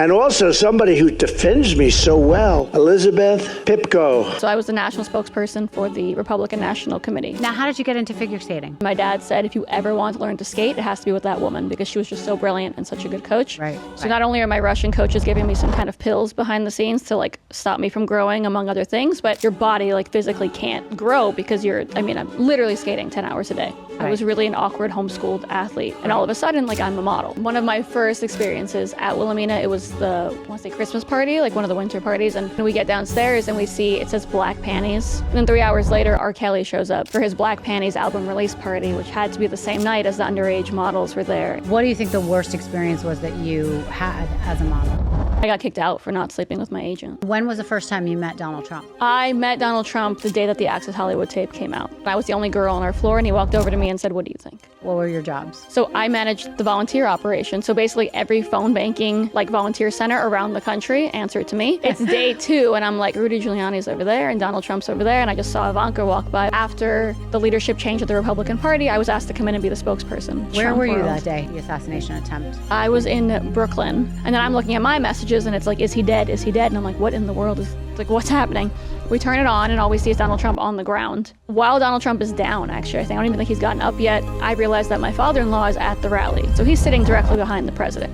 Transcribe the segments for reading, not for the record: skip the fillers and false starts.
And also somebody who defends me so well, Elizabeth Pipko. So I was the national spokesperson for the Republican National Committee. Now, how did you get into figure skating? My dad said if you ever want to learn to skate, it has to be with that woman because she was just so brilliant and such a good coach. Right. So not only are my Russian coaches giving me some kind of pills behind the scenes to like stop me from growing, among other things, but your body like physically can't grow because I'm literally skating 10 hours a day. Right. I was really an awkward homeschooled athlete. And all of a sudden, like I'm a model. One of my first experiences at Wilhelmina, it was the, I want to say Christmas party, like one of the winter parties. And we get downstairs and we see, it says Black Panties. And then 3 hours later, R. Kelly shows up for his Black Panties album release party, which had to be the same night as the underage models were there. What do you think the worst experience was that you had as a model? I got kicked out for not sleeping with my agent. When was the first time you met Donald Trump? I met Donald Trump the day that the Access Hollywood tape came out. I was the only girl on our floor and he walked over to me and said, "What do you think?" What were your jobs? So I managed the volunteer operation. So basically every phone banking like volunteer center around the country answered to me. It's day 2 and I'm like, Rudy Giuliani's over there and Donald Trump's over there. And I just saw Ivanka walk by. After the leadership change of the Republican Party, I was asked to come in and be the spokesperson. Where were you that day, the assassination attempt? I was in Brooklyn. And then I'm looking at my messages and it's like, is he dead? Is he dead? And I'm like, what in the world is, like, what's happening? We turn it on and all we see is Donald Trump on the ground. While Donald Trump is down, actually, I don't even think he's gotten up yet, I realized that my father-in-law is at the rally. So he's sitting directly behind the president.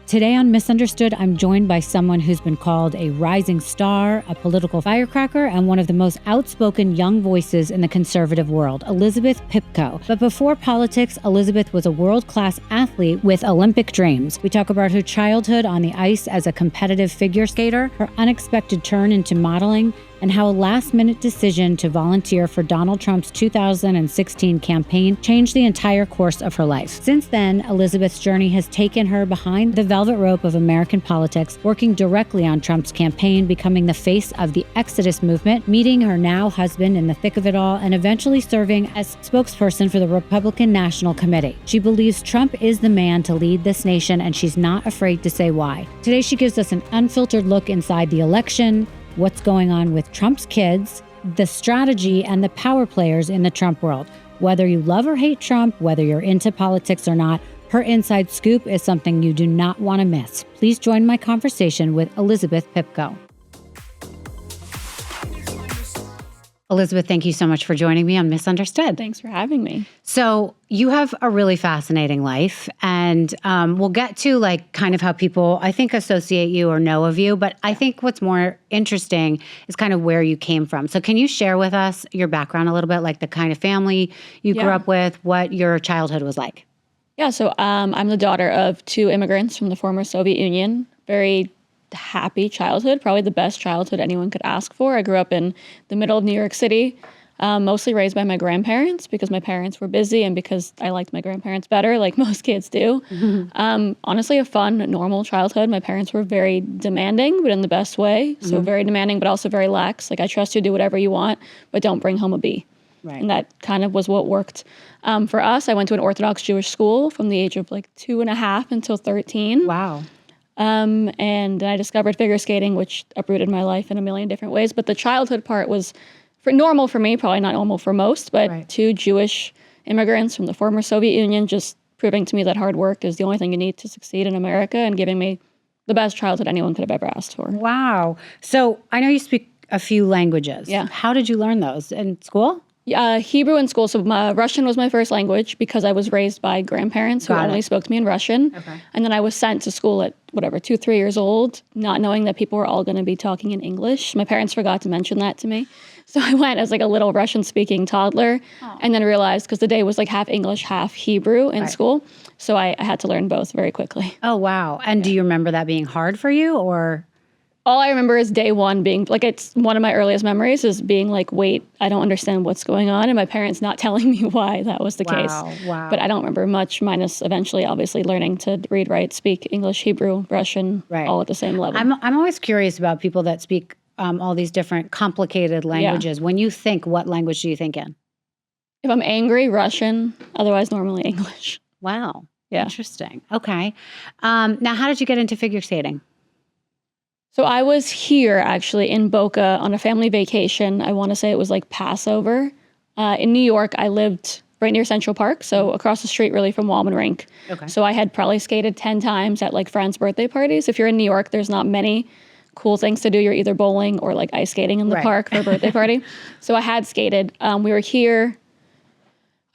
Today on Misunderstood, I'm joined by someone who's been called a rising star, a political firecracker, and one of the most outspoken young voices in the conservative world, Elizabeth Pipko. But before politics, Elizabeth was a world-class athlete with Olympic dreams. We talk about her childhood on the ice as a competitive figure skater, her unexpected turn into modeling, and how a last-minute decision to volunteer for Donald Trump's 2016 campaign changed the entire course of her life. Since then, Elizabeth's journey has taken her behind the velvet rope of American politics, working directly on Trump's campaign, becoming the face of the Exodus movement, meeting her now husband in the thick of it all, and eventually serving as spokesperson for the Republican National Committee. She believes Trump is the man to lead this nation, and she's not afraid to say why. Today, she gives us an unfiltered look inside the election, what's going on with Trump's kids, the strategy, and the power players in the Trump world. Whether you love or hate Trump, whether you're into politics or not, her inside scoop is something you do not want to miss. Please join my conversation with Elizabeth Pipko. Elizabeth, thank you so much for joining me on Misunderstood. Thanks for having me. So you have a really fascinating life, and we'll get to like kind of how people, I think, associate you or know of you. But I think what's more interesting is kind of where you came from. So can you share with us your background a little bit, like the kind of family you grew up with, what your childhood was like? Yeah, so I'm the daughter of 2 immigrants from the former Soviet Union. Very happy childhood, probably the best childhood anyone could ask for. I grew up in the middle of New York City, mostly raised by my grandparents because my parents were busy and because I liked my grandparents better, like most kids do. Honestly, a fun, normal childhood. My parents were very demanding, but in the best way. So very demanding, but also very lax. Like, I trust you to do whatever you want, but don't bring home a B. Right. And that kind of was what worked for us. I went to an Orthodox Jewish school from the age of like 2.5 until 13. Wow. And I discovered figure skating, which uprooted my life in a million different ways. But the childhood part was normal for me, probably not normal for most, but 2 Jewish immigrants from the former Soviet Union just proving to me that hard work is the only thing you need to succeed in America and giving me the best childhood anyone could have ever asked for. Wow. So I know you speak a few languages. Yeah. How did you learn those? In school? Hebrew in school. So Russian was my first language because I was raised by grandparents who only spoke to me in Russian. Okay. And then I was sent to school at 2, 3 years old, not knowing that people were all going to be talking in English. My parents forgot to mention that to me. So I went as like a little Russian-speaking toddler and then realized, because the day was like half English, half Hebrew in school. So I had to learn both very quickly. Oh, wow. And do you remember that being hard for you, or? All I remember is day one being, like, it's one of my earliest memories is being like, wait, I don't understand what's going on, and my parents not telling me why that was the case. Wow. But I don't remember much, minus eventually, obviously, learning to read, write, speak English, Hebrew, Russian, all at the same level. I'm always curious about people that speak all these different complicated languages. When you think, what language do you think in? If I'm angry, Russian, otherwise normally English. Wow. Yeah. Interesting. Okay. Now, how did you get into figure skating? So I was here actually in Boca on a family vacation. I want to say it was like Passover. In New York, I lived right near Central Park, so across the street really from Wallman Rink. Okay. So I had probably skated 10 times at like friends' birthday parties. If you're in New York, there's not many cool things to do. You're either bowling or like ice skating in the park for a birthday party. So I had skated. We were here,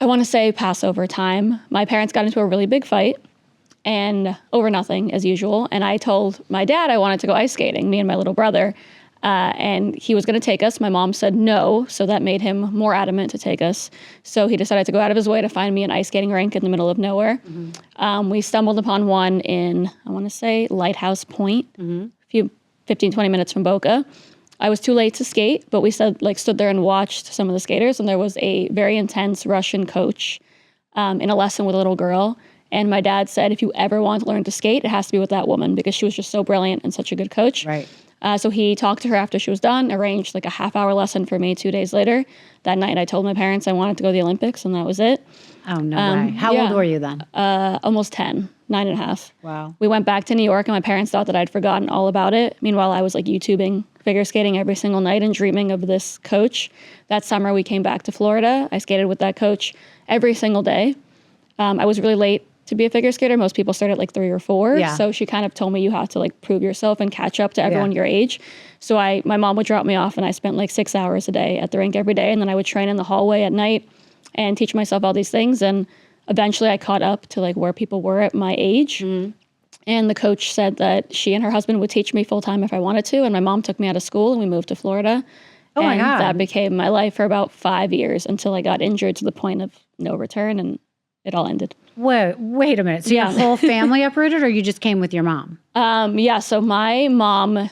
I want to say Passover time. My parents got into a really big fight and over nothing as usual. And I told my dad I wanted to go ice skating, me and my little brother. And he was going to take us. My mom said no, so that made him more adamant to take us. So he decided to go out of his way to find me an ice skating rink in the middle of nowhere. We stumbled upon one in, I want to say, Lighthouse Point, a few 15, 20 minutes from Boca. I was too late to skate, but we stood there and watched some of the skaters, and there was a very intense Russian coach in a lesson with a little girl. And my dad said, if you ever want to learn to skate, it has to be with that woman because she was just so brilliant and such a good coach. Right. So he talked to her after she was done, arranged like a half-hour lesson for me 2 days later. That night I told my parents I wanted to go to the Olympics, and that was it. Oh, no way. How old were you then? Almost 10, 9.5. Wow. We went back to New York, and my parents thought that I'd forgotten all about it. Meanwhile, I was like YouTubing figure skating every single night and dreaming of this coach. That summer we came back to Florida. I skated with that coach every single day. I was really late to be a figure skater. Most people start at like 3 or 4. Yeah. So she kind of told me you have to like prove yourself and catch up to everyone your age. So my mom would drop me off, and I spent like 6 hours a day at the rink every day. And then I would train in the hallway at night and teach myself all these things. And eventually I caught up to like where people were at my age. And the coach said that she and her husband would teach me full time if I wanted to. And my mom took me out of school, and we moved to Florida. Oh my God. That became my life for about 5 years until I got injured to the point of no return, and it all ended. Wait a minute. So your whole family uprooted, or you just came with your mom? So my mom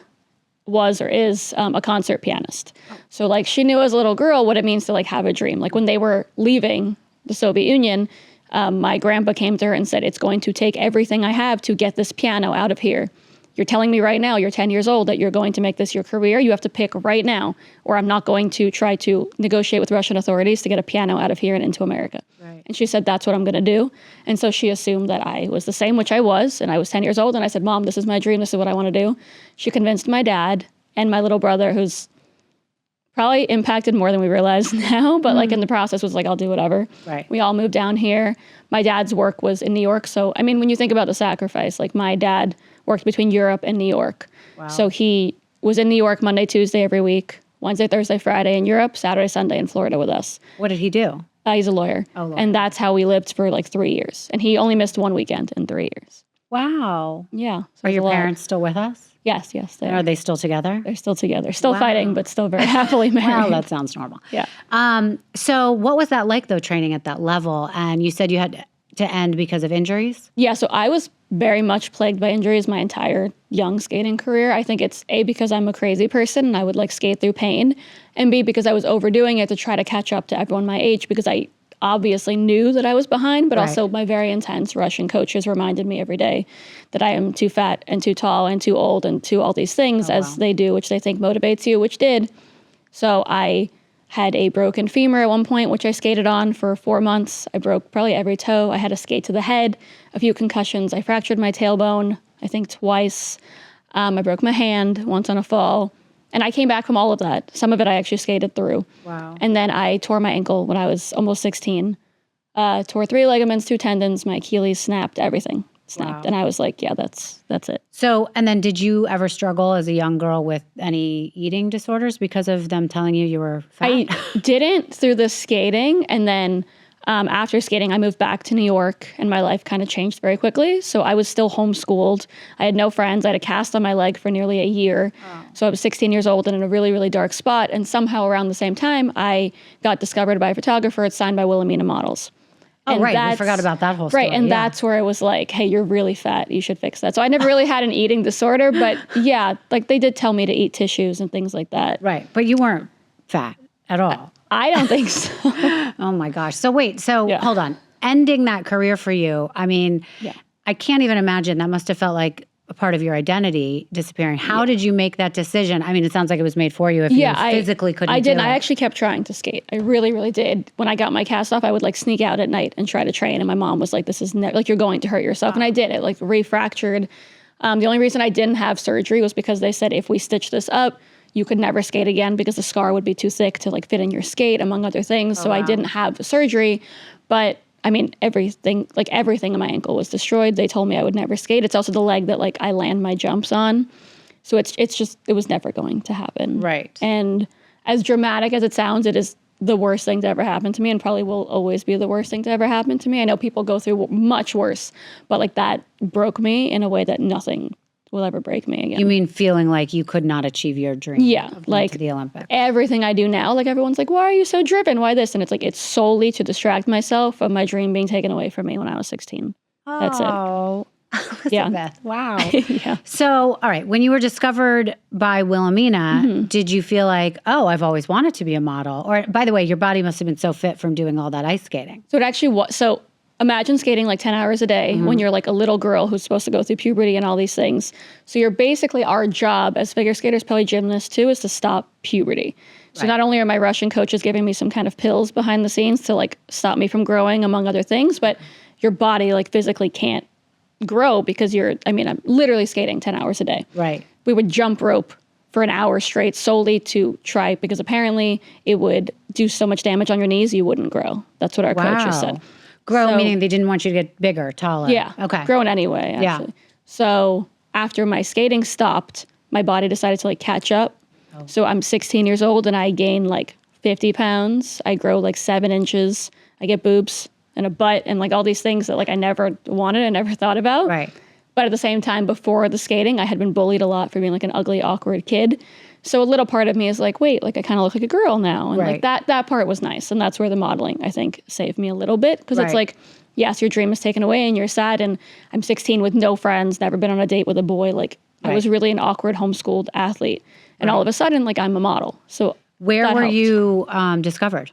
was or is a concert pianist. So like she knew as a little girl what it means to like have a dream. Like when they were leaving the Soviet Union, my grandpa came to her and said, it's going to take everything I have to get this piano out of here. You're telling me right now, you're 10 years old, that you're going to make this your career. You have to pick right now, or I'm not going to try to negotiate with Russian authorities to get a piano out of here and into America. Right. And she said, that's what I'm going to do. And so she assumed that I was the same, which I was. And I was 10 years old. And I said, Mom, this is my dream. This is what I want to do. She convinced my dad and my little brother, who's probably impacted more than we realize now, but like in the process was like, I'll do whatever. Right. We all moved down here. My dad's work was in New York. So, I mean, when you think about the sacrifice, like my dad worked between Europe and New York. Wow. So he was in New York Monday, Tuesday every week, Wednesday, Thursday, Friday in Europe, Saturday, Sunday in Florida with us. What did he do? He's a lawyer. Oh, lawyer. And that's how we lived for like 3 years. And he only missed one weekend in 3 years. Wow. Yeah. So Are it was your a lot. parents still with us? Yes, they Are are. they still together? They're still together. Still Wow. fighting, but still very happily married. Well, that sounds normal. Yeah. So what was that like, though, training at that level? And you said you had to end because of injuries? Yeah, so I was very much plagued by injuries my entire young skating career. I think it's A, because I'm a crazy person and I would like skate through pain, and B, because I was overdoing it to try to catch up to everyone my age because I obviously knew that I was behind, but Right. also my very intense Russian coaches reminded me every day that I am too fat and too tall and too old and too all these things as they do, which they think motivates you, which did. So I had a broken femur at one point, which I skated on for 4 months. I broke probably every toe. I had a skate to the head, a few concussions. I fractured my tailbone, I think twice. I broke my hand once on a fall. And I came back from all of that. Some of it I actually skated through. Wow. And then I tore my ankle when I was almost 16. Tore 3 ligaments, 2 tendons, my Achilles snapped, everything snapped. Wow. And I was like, yeah, that's it. So, and then did you ever struggle as a young girl with any eating disorders because of them telling you were fat? I didn't through the skating. And then after skating, I moved back to New York and my life kind of changed very quickly. So I was still homeschooled. I had no friends. I had a cast on my leg for nearly a year. Oh. So I was 16 years old and in a really, really dark spot. And somehow around the same time, I got discovered by a photographer. It's signed by Wilhelmina models. Oh, and right. We forgot about that whole story. Right. And that's where it was like, hey, you're really fat. You should fix that. So I never really had an eating disorder. But yeah, like they did tell me to eat tissues and things like that. Right. But you weren't fat at all. I don't think so. Oh my gosh. So wait, hold on. Ending that career for you, I mean, I can't even imagine. That must have felt like a part of your identity disappearing. How did you make that decision? I mean, it sounds like it was made for you if you physically couldn't I didn't. do it. I actually kept trying to skate. I really, really did. When I got my cast off, I would like sneak out at night and try to train. And my mom was like, this is like, you're going to hurt yourself. And I did it, like refractured The only reason I didn't have surgery was because they said if we stitch this up, you could never skate again because the scar would be too thick to like fit in your skate, among other things. So I didn't have the surgery, but I mean, everything in my ankle was destroyed. They told me I would never skate. It's also the leg that like I land my jumps on. So it was never going to happen. Right. And as dramatic as it sounds, it is the worst thing to ever happen to me and probably will always be the worst thing to ever happen to me. I know people go through much worse, but like that broke me in a way that nothing will ever break me again. You mean feeling like you could not achieve your dream? Yeah. Of Like to the Olympics. Everything I do now, like everyone's like, why are you so driven? Why this? And it's like, it's solely to distract myself of my dream being taken away from me when I was 16. That's it. Oh, Elizabeth. Yeah. Wow. Yeah. So, all right. When you were discovered by Wilhelmina, did you feel like, oh, I've always wanted to be a model? Or, by the way, your body must have been so fit from doing all that ice skating. So it actually was. So imagine skating like 10 hours a day when you're like a little girl who's supposed to go through puberty and all these things. So you're basically, our job as figure skaters, probably gymnasts too, is to stop puberty. So not only are my Russian coaches giving me some kind of pills behind the scenes to like stop me from growing, among other things, but your body like physically can't grow because I'm literally skating 10 hours a day. Right. We would jump rope for an hour straight solely to try, because apparently it would do so much damage on your knees you wouldn't grow. That's what our coaches said. Grow, So- meaning they didn't want you to get bigger, taller. Yeah. Okay. Growing anyway, actually. Yeah. So after my skating stopped, my body decided to like catch up. Oh. So I'm 16 years old and I gain like 50 pounds. I grow like 7 inches. I get boobs and a butt and like all these things that like I never wanted and never thought about. Right. But at the same time, before the skating, I had been bullied a lot for being like an ugly, awkward kid. So a little part of me is like, wait, like I kind of look like a girl now. And like that part was nice. And that's where the modeling, I think, saved me a little bit. Because it's like, yes, your dream is taken away and you're sad. And I'm 16 with no friends, never been on a date with a boy. Like I was really an awkward homeschooled athlete. And all of a sudden, like I'm a model. So where were you discovered?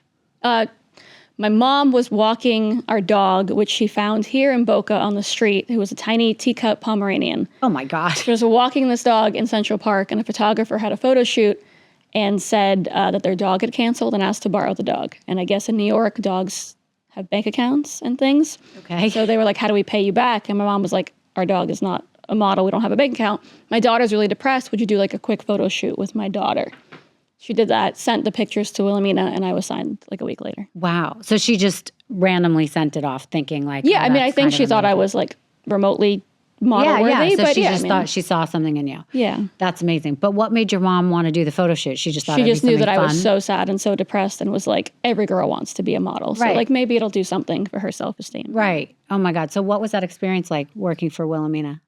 My mom was walking our dog, which she found here in Boca on the street. It was a tiny teacup Pomeranian. Oh my gosh. She was walking this dog in Central Park, and a photographer had a photo shoot and said that their dog had canceled and asked to borrow the dog. And I guess in New York, dogs have bank accounts and things. Okay. So they were like, how do we pay you back? And my mom was like, our dog is not a model. We don't have a bank account. My daughter's really depressed. Would you do like a quick photo shoot with my daughter? She did that, sent the pictures to Wilhelmina, and I was signed like a week later. Wow. So she just randomly sent it off thinking like, yeah, oh, I mean, I think she thought I was like remotely model worthy. Yeah, so but she yeah, just thought she saw something in you. Yeah. That's amazing. But what made your mom want to do the photo shoot? She just thought she just knew that I was fun? so sad and so depressed and was like, every girl wants to be a model. So like maybe it'll do something for her self-esteem. Right. Oh my God. So what was that experience like working for Wilhelmina?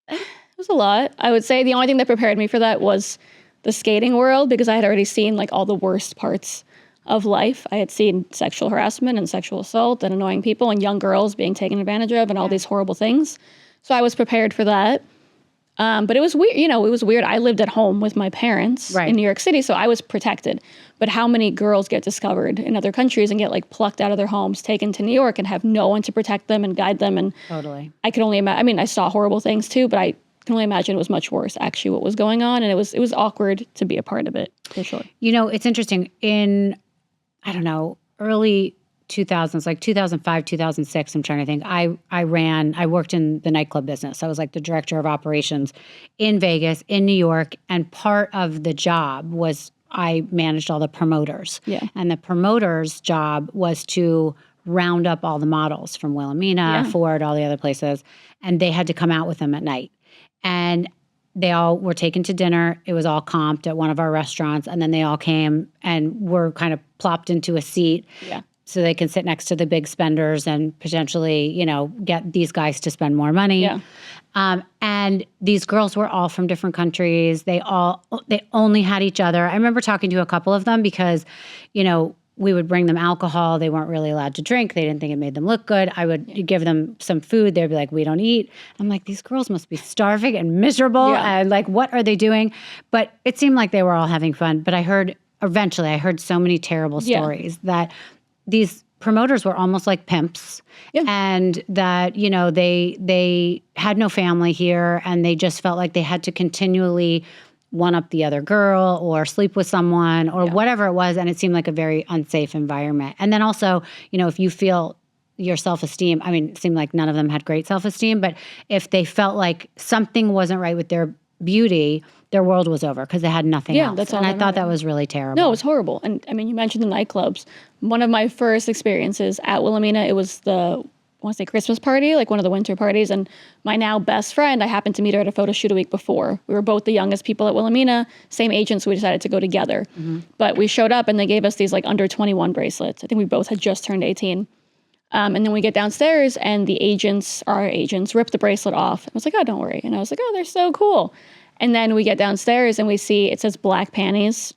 It was a lot. I would say the only thing that prepared me for that was the skating world, because I had already seen like all the worst parts of life. I had seen sexual harassment and sexual assault and annoying people and young girls being taken advantage of and all these horrible things. So I was prepared for that. But it was weird. You know, it was weird. I lived at home with my parents in New York City, so I was protected. But how many girls get discovered in other countries and get like plucked out of their homes, taken to New York and have no one to protect them and guide them? And I could only imagine. I mean, I saw horrible things too, but I can only imagine it was much worse actually what was going on. And it was awkward to be a part of it, for sure. You know, it's interesting. In, I don't know, early 2000s, like 2005, 2006, I'm trying to think. I worked in the nightclub business. I was like the director of operations in Vegas, in New York. And part of the job was I managed all the promoters. Yeah. And the promoters' job was to round up all the models from Wilhelmina, Ford, all the other places. And they had to come out with them at night. And they all were taken to dinner. It was all comped at one of our restaurants. And then they all came and were kind of plopped into a seat so they can sit next to the big spenders and potentially, you know, get these guys to spend more money. Yeah. And these girls were all from different countries. They only had each other. I remember talking to a couple of them because, you know, we would bring them alcohol. They weren't really allowed to drink. They didn't think it made them look good. I would give them some food. They'd be like, we don't eat. I'm like, these girls must be starving and miserable. And like, what are they doing? But it seemed like they were all having fun. But eventually I heard so many terrible stories that these promoters were almost like pimps. And that, you know, they had no family here and they just felt like they had to continually one up the other girl or sleep with someone or whatever it was. And it seemed like a very unsafe environment. And then also, you know, if you feel your self-esteem, I mean, it seemed like none of them had great self-esteem, but if they felt like something wasn't right with their beauty, their world was over because they had nothing else. That's all and I that thought that mattered. was really terrible. No, it was horrible. And I mean, you mentioned the nightclubs. One of my first experiences at Wilhelmina, it was the, I want to say Christmas party, like one of the winter parties. And my now best friend, I happened to meet her at a photo shoot a week before. We were both the youngest people at Wilhelmina, same agent, so we decided to go together. But we showed up and they gave us these like under 21 bracelets. I think we both had just turned 18. And then we get downstairs and our agents, rip the bracelet off. I was like, oh, don't worry. And I was like, oh, they're so cool. And then we get downstairs and we see it says black panties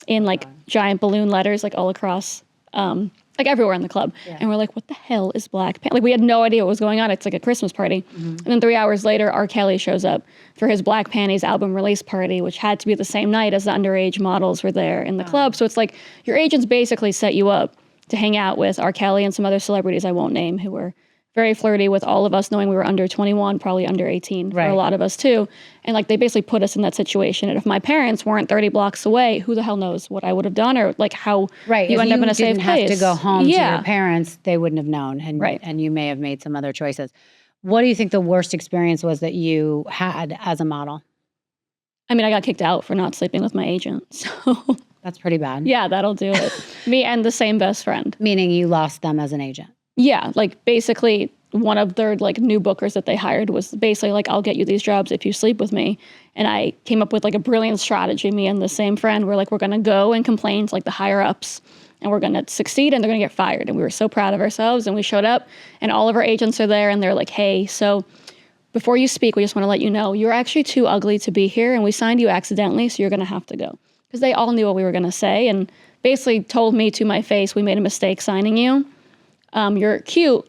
in like giant balloon letters, like all across, like everywhere in the club. Yeah. And we're like, what the hell is black panties? Like we had no idea what was going on. It's like a Christmas party. And then 3 hours later, R. Kelly shows up for his Black Panties album release party, which had to be the same night as the underage models were there in the club. So it's like your agents basically set you up to hang out with R. Kelly and some other celebrities I won't name who were very flirty with all of us, knowing we were under 21, probably under 18 for a lot of us too. And like they basically put us in that situation. And if my parents weren't 30 blocks away, who the hell knows what I would have done or like how you end up in a safe place. If you didn't have to go home to your parents, they wouldn't have known. And you may have made some other choices. What do you think the worst experience was that you had as a model? I mean, I got kicked out for not sleeping with my agent. So that's pretty bad. Yeah, that'll do it. Me and the same best friend. Meaning you lost them as an agent. Yeah, like basically one of their like new bookers that they hired was basically like, I'll get you these jobs if you sleep with me. And I came up with like a brilliant strategy. Me and the same friend were like, we're going to go and complain to like the higher ups and we're going to succeed and they're going to get fired. And we were so proud of ourselves and we showed up and all of our agents are there and they're like, hey, so before you speak, we just want to let you know you're actually too ugly to be here and we signed you accidentally, so you're going to have to go. Because they all knew what we were going to say and basically told me to my face, we made a mistake signing you. You're cute,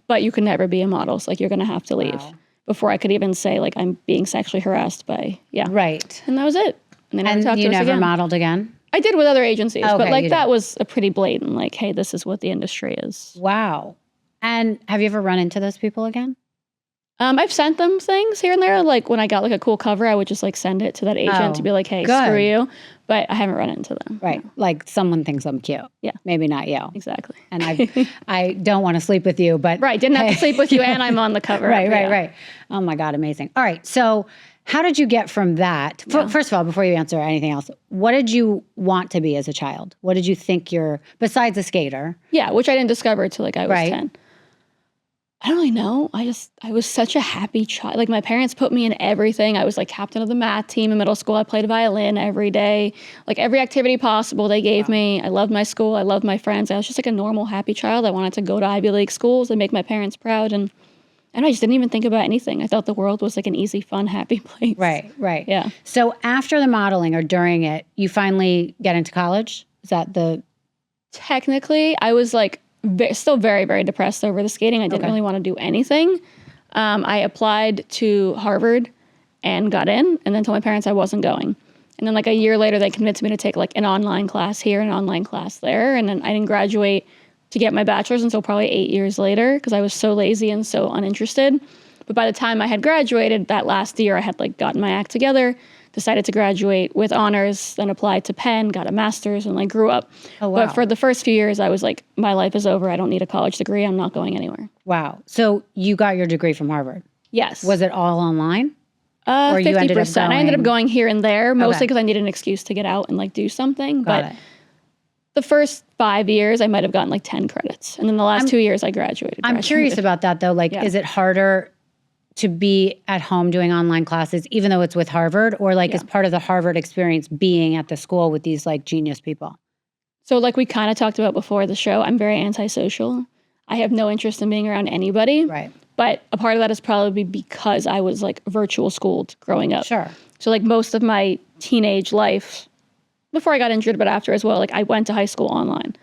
but you can never be a model. So like, you're going to have to leave. Before I could even say like, I'm being sexually harassed by, Right. And that was it. And they never talked to us again. And you never modeled again? I did with other agencies, Okay, but like that was a pretty blatant, like, hey, this is what the industry is. Wow. And have you ever run into those people again? I've sent them things here and there. Like when I got like a cool cover, I would just like send it to that agent to be like, hey, screw you. But I haven't run into them. Right. No. Like someone thinks I'm cute. Yeah. Maybe not you. Exactly. And I don't want to sleep with you, but. Right. Didn't have to sleep with you and I'm on the cover. Right. Oh my God. Amazing. All right. So how did you get from that? First of all, before you answer anything else, what did you want to be as a child? What did you think besides a skater? Yeah. Which I didn't discover until like I was 10. I don't really know. I was such a happy child. Like my parents put me in everything. I was like captain of the math team in middle school. I played violin every day. Like every activity possible they gave me. I loved my school. I loved my friends. I was just like a normal, happy child. I wanted to go to Ivy League schools and make my parents proud. And I just didn't even think about anything. I thought the world was like an easy, fun, happy place. Right. Yeah. So after the modeling or during it, you finally get into college? Is that Technically, I was like, still very, very depressed over the skating. I didn't really want to do anything. I applied to Harvard and got in and then told my parents I wasn't going. And then like a year later, they convinced me to take like an online class here and an online class there. And then I didn't graduate to get my bachelor's until probably 8 years later because I was so lazy and so uninterested. But by the time I had graduated, that last year I had like gotten my act together, decided to graduate with honors, then applied to Penn, got a master's, and like grew up. Oh, wow. But for the first few years, I was like, my life is over. I don't need a college degree. I'm not going anywhere. Wow. So you got your degree from Harvard? Yes. Was it all online? 50%. I ended up going here and there, mostly because I needed an excuse to get out and like do something. Got it. The first 5 years, I might have gotten like 10 credits. And then the last 2 years, I graduated. I'm curious about that though. Like, is it harder to be at home doing online classes, even though it's with Harvard, or like as part of the Harvard experience being at the school with these like genius people? So like we kind of talked about before the show, I'm very antisocial. I have no interest in being around anybody. Right. But a part of that is probably because I was like virtual schooled growing up. Sure. So like most of my teenage life, before I got injured, but after as well, like I went to high school online.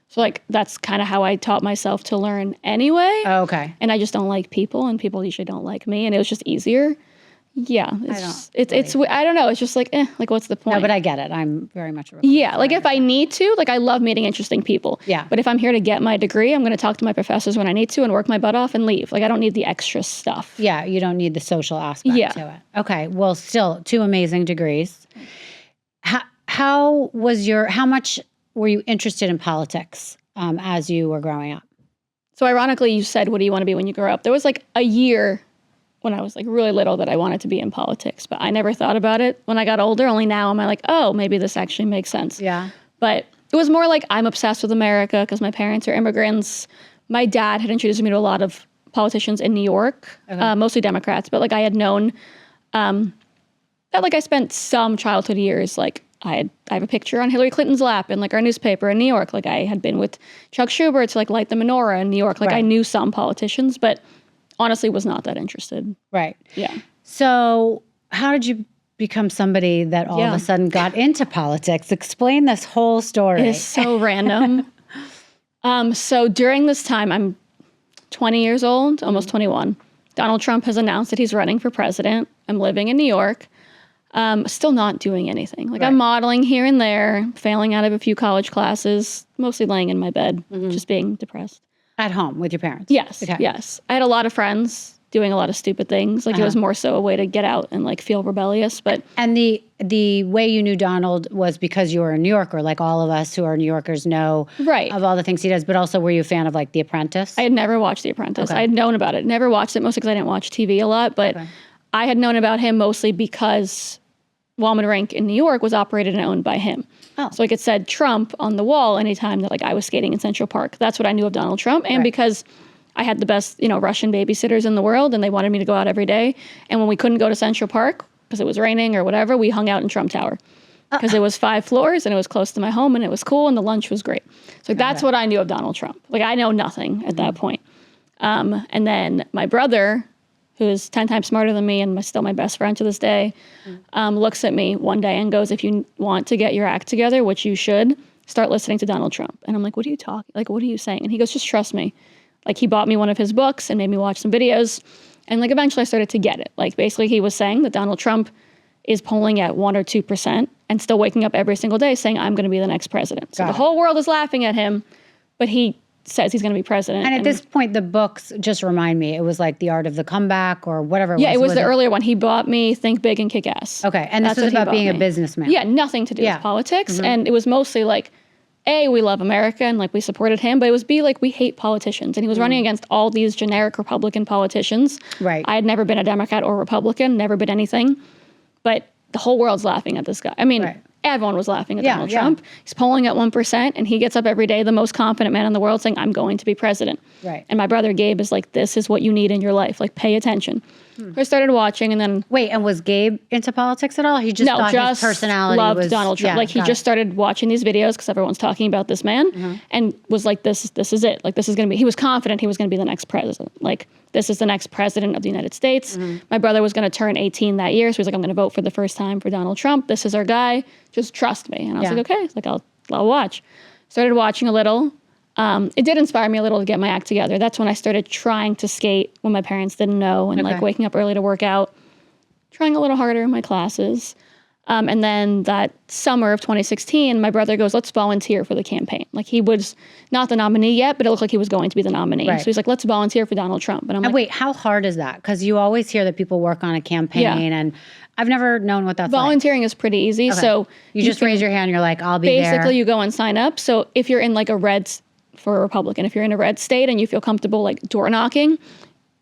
So like that's kind of how I taught myself to learn anyway. Oh, okay. And I just don't like people and people usually don't like me and it was just easier. Yeah. It's I don't know. It's just like, like what's the point? No, but I get it. I'm very much like if I need to, like I love meeting interesting people. Yeah. But if I'm here to get my degree, I'm going to talk to my professors when I need to and work my butt off and leave. Like I don't need the extra stuff. Yeah. You don't need the social aspect to it. Okay. Well, still 2 amazing degrees. How much were you interested in politics as you were growing up? So ironically, you said, what do you want to be when you grow up? There was like a year when I was like really little that I wanted to be in politics, but I never thought about it when I got older. Only now am I like, oh, maybe this actually makes sense. Yeah. But it was more like I'm obsessed with America because my parents are immigrants. My dad had introduced me to a lot of politicians in New York, mostly Democrats, but like I had known that like I spent some childhood years, like I have a picture on Hillary Clinton's lap in like our newspaper in New York. Like I had been with Chuck Schumer to like light the menorah in New York. Like I knew some politicians, but honestly was not that interested. Right. Yeah. So how did you become somebody that all of a sudden got into politics? Explain this whole story. It is so random. So during this time, I'm 20 years old, almost 21. Donald Trump has announced that he's running for president. I'm living in New York. Still not doing anything. Like I'm modeling here and there, failing out of a few college classes, mostly laying in my bed, just being depressed. At home with your parents? Yes, Okay. yes. I had a lot of friends doing a lot of stupid things. Like it was more so a way to get out and like feel rebellious. But And the way you knew Donald was because you were a New Yorker, like all of us who are New Yorkers know of all the things he does, but also were you a fan of like The Apprentice? I had never watched The Apprentice. I had known about it. Never watched it, mostly because I didn't watch TV a lot. But I had known about him mostly because Walman Rink in New York was operated and owned by him. So like it said Trump on the wall anytime that like I was skating in Central Park. That's what I knew of Donald Trump. And because I had the best, Russian babysitters in the world and they wanted me to go out every day. And when we couldn't go to Central Park because it was raining or whatever, we hung out in Trump Tower because it was 5 floors and it was close to my home and it was cool and the lunch was great. So that's what I knew of Donald Trump. Like I know nothing at that point. And then my brother, who is 10 times smarter than me and still my best friend to this day, looks at me one day and goes, if you want to get your act together, which you should, start listening to Donald Trump. And I'm like, what are you talking? Like, what are you saying? And he goes, just trust me. Like he bought me one of his books and made me watch some videos. And like eventually I started to get it. Like basically he was saying that Donald Trump is polling at 1 or 2% and still waking up every single day saying, I'm going to be the next president. So the whole world is laughing at him, but he says he's going to be president. And at this point, the books, just remind me, it was like The Art of the Comeback or whatever it was. Yeah, it was the earlier one. He bought me Think Big and Kick Ass. Okay, and this was about being a businessman. Yeah, nothing to do with politics. And it was mostly like, A, we love America and like we supported him, but it was B, like we hate politicians. And he was running against all these generic Republican politicians. Right. I had never been a Democrat or Republican, never been anything. But the whole world's laughing at this guy. I mean, everyone was laughing at Donald Trump. He's polling at 1%, and he gets up every day, the most confident man in the world, saying, I'm going to be president. Right. And my brother Gabe is like, this is what you need in your life. Like, pay attention. So I started watching, and then... Wait, and was Gabe into politics at all? He just thought his personality loved was... Donald Trump. Like, he just started watching these videos because everyone's talking about this man, and was like, this is it. Like, this is going to be... He was confident he was going to be the next president. Like, this is the next president of the United States. My brother was going to turn 18 that year, so he was like, I'm going to vote for the first time for Donald Trump. This is our guy. Just trust me. And I was like, okay. Like, I'll watch. Started watching a little. It did inspire me a little to get my act together. That's when I started trying to skate when my parents didn't know, and like waking up early to work out, trying a little harder in my classes. And then that summer of 2016, my brother goes, let's volunteer for the campaign. Like he was not the nominee yet, but it looked like he was going to be the nominee. So he's like, let's volunteer for Donald Trump. And I'm like, wait, how hard is that? Because you always hear that people work on a campaign and I've never known what that's volunteering is pretty easy. So you just raise your hand, you're like, I'll be there. Basically, you go and sign up. So if you're in like a red, for a Republican, if you're in a red state and you feel comfortable like door knocking,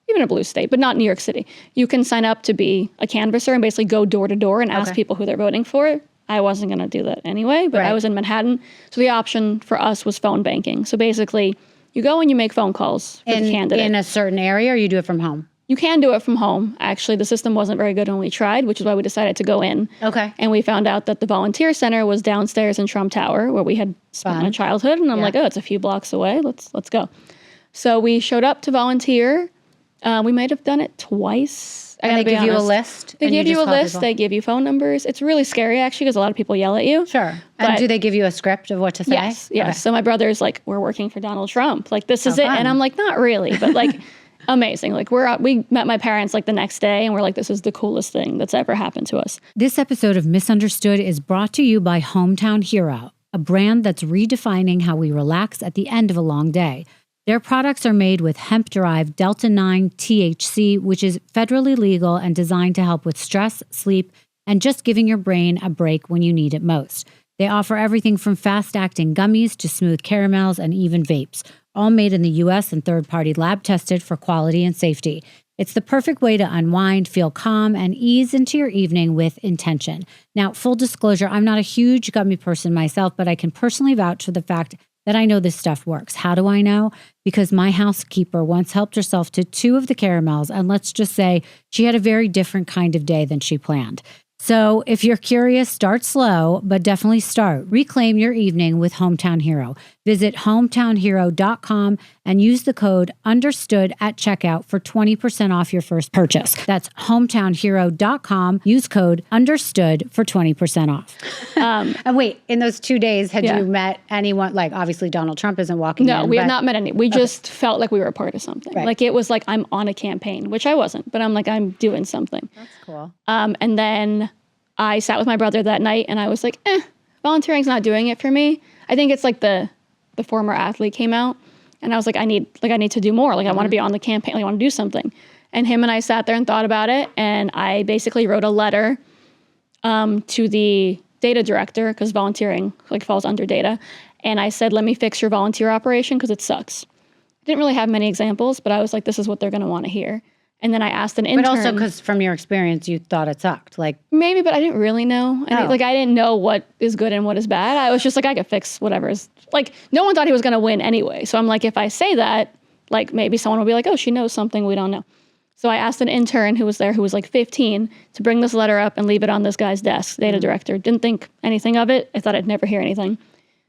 even a blue state, but not New York City, you can sign up to be a canvasser and basically go door to door and ask people who they're voting for. I wasn't going to do that anyway, but I was in Manhattan. So the option for us was phone banking. So basically, you go and you make phone calls for the candidate. In a certain area, or you do it from home? You can do it from home. Actually, the system wasn't very good when we tried, which is why we decided to go in. Okay. And we found out that the volunteer center was downstairs in Trump Tower, where we had spent my childhood. And I'm like, oh, it's a few blocks away. Let's go. So we showed up to volunteer. We might have done it twice. And they give you a list? They give you a list. They give you phone numbers. It's really scary, actually, because a lot of people yell at you. Sure. And do they give you a script of what to say? Yes. Yes. Okay. So my brother's like, we're working for Donald Trump. Like, this is it. And I'm like, not really, but like... amazing. Like we met my parents like the next day and we're like, this is the coolest thing that's ever happened to us. This episode of Misunderstood is brought to you by Hometown Hero, a brand that's redefining how we relax at the end of a long day. Their products are made with hemp-derived Delta-9 THC, which is federally legal and designed to help with stress, sleep, and just giving your brain a break when you need it most. They offer everything from fast-acting gummies to smooth caramels and even vapes. all made in the U.S. and third-party lab tested for quality and safety. It's the perfect way to unwind, feel calm, and ease into your evening with intention. Now, full disclosure, I'm not a huge gummy person myself, but I can personally vouch for the fact that I know this stuff works. How do I know? Because my housekeeper once helped herself to 2 of the caramels, and let's just say she had a very different kind of day than she planned. So if you're curious, start slow, but definitely start. Reclaim your evening with Hometown Hero. Visit hometownhero.com and use the code UNDERSTOOD at checkout for 20% off your first purchase. That's hometownhero.com. Use code UNDERSTOOD for 20% off. And wait, in those 2 days, had you met anyone? Like, obviously, Donald Trump isn't walking in. No, we have not met any. We just felt like we were a part of something. Right. Like, it was like, I'm on a campaign, which I wasn't, but I'm like, I'm doing something. That's cool. And then I sat with my brother that night and I was like, volunteering's not doing it for me. I think it's like the former athlete came out and I was like, I need to do more. Like, I want to be on the campaign. Like, I want to do something. And him and I sat there and thought about it. And I basically wrote a letter to the data director, because volunteering like falls under data. And I said, let me fix your volunteer operation because it sucks. I didn't really have many examples, but I was like, this is what they're going to want to hear. And then I asked an intern. But also because from your experience, you thought it sucked. Like, maybe, but I didn't really know. And I didn't know what is good and what is bad. I was just like, I could fix whatever is, like, no one thought he was going to win anyway. So I'm like, if I say that, like, maybe someone will be like, oh, she knows something we don't know. So I asked an intern who was there, who was like 15, to bring this letter up and leave it on this guy's desk, data director. Didn't think anything of it. I thought I'd never hear anything.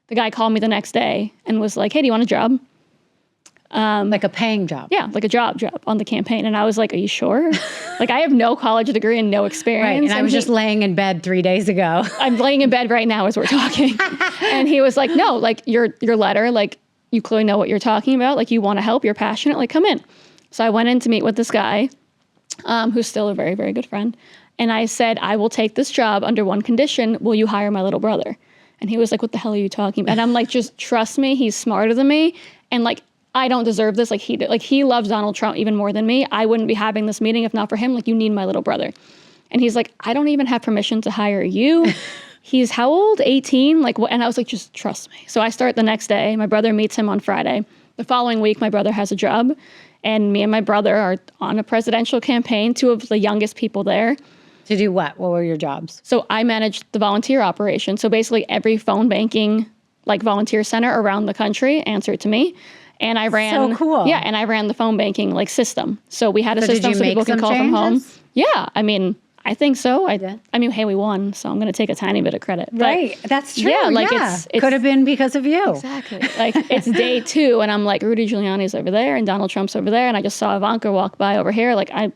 The guy called me the next day and was like, hey, do you want a job? like a paying job. Yeah, like a job on the campaign. And I was like, are you sure? Like, I have no college degree and no experience. Right, and I was just laying in bed 3 days ago. I'm laying in bed right now as we're talking. And he was like, no, like your letter, like you clearly know what you're talking about. Like, you want to help, you're passionate, like come in. So I went in to meet with this guy, who's still a very, very good friend. And I said, I will take this job under one condition. Will you hire my little brother? And he was like, what the hell are you talking about? And I'm like, just trust me. He's smarter than me. And like, I don't deserve this like he did. Like, he loves Donald Trump even more than me. I wouldn't be having this meeting if not for him. Like, you need my little brother. And he's like, I don't even have permission to hire you. He's how old? 18? Like, what? And I was like, just trust me. So I start the next day. My brother meets him on Friday. The following week, my brother has a job. And me and my brother are on a presidential campaign, 2 of the youngest people there. To do what? What were your jobs? So I managed the volunteer operation. So basically every phone banking, like volunteer center around the country answered to me. And I ran, so cool. Yeah, and I ran the phone banking like system. So we had a system so people can call from home. Yeah, I mean, I think so. I mean, hey, we won, so I'm going to take a tiny bit of credit. But right, that's true. Yeah, like it's could have been because of you. Exactly. Like, it's day 2, and I'm like, Rudy Giuliani's over there, and Donald Trump's over there, and I just saw Ivanka walk by over here. Like, guys,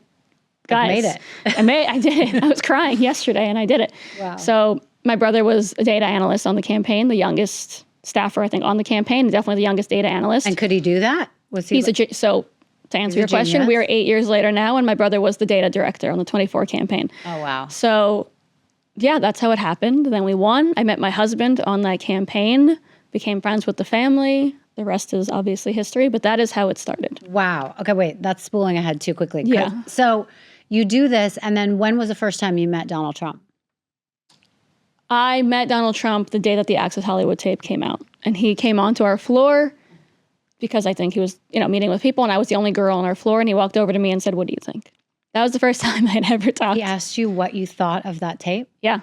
made it. I did it. I was crying yesterday, and I did it. Wow. So my brother was a data analyst on the campaign, the youngest staffer, I think, on the campaign, definitely the youngest data analyst. And could he do that? Was he? So to answer your question, we are 8 years later now, and my brother was the data director on the 24 campaign. Oh, wow. So yeah, that's how it happened. Then we won. I met my husband on that campaign, became friends with the family. The rest is obviously history, but that is how it started. Wow. Okay, wait, that's spooling ahead too quickly. Yeah. So you do this, and then when was the first time you met Donald Trump? I met Donald Trump the day that the Access Hollywood tape came out. And he came onto our floor because I think he was, meeting with people, and I was the only girl on our floor, and he walked over to me and said, what do you think? That was the first time I'd ever talked. He asked you what you thought of that tape? Yeah.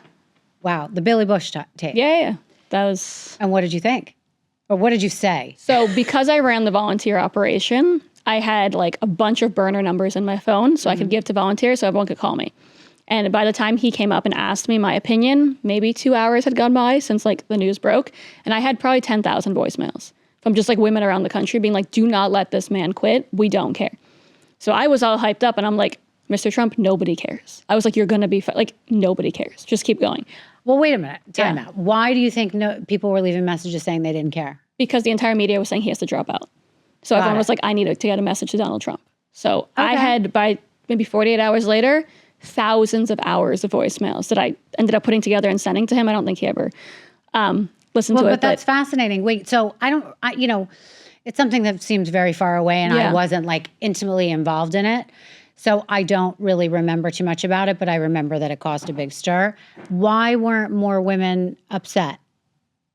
Wow, the Billy Bush tape. Yeah. That was... And what did you think? Or what did you say? So because I ran the volunteer operation, I had like a bunch of burner numbers in my phone so I could give to volunteers so everyone could call me. And by the time he came up and asked me my opinion, maybe 2 hours had gone by since like the news broke. And I had probably 10,000 voicemails from just like women around the country being like, do not let this man quit. We don't care. So I was all hyped up and I'm like, Mr. Trump, nobody cares. I was like, you're going to be like, nobody cares. Just keep going. Well, wait a minute. Time out. Why do you think people were leaving messages saying they didn't care? Because the entire media was saying he has to drop out. So everyone was like, I need to get a message to Donald Trump. So I had, by maybe 48 hours later, thousands of hours of voicemails that I ended up putting together and sending to him. I don't think he ever listened to it. But that's fascinating. Wait, so it's something that seems very far away, and I wasn't like intimately involved in it. So I don't really remember too much about it, but I remember that it caused a big stir. Why weren't more women upset?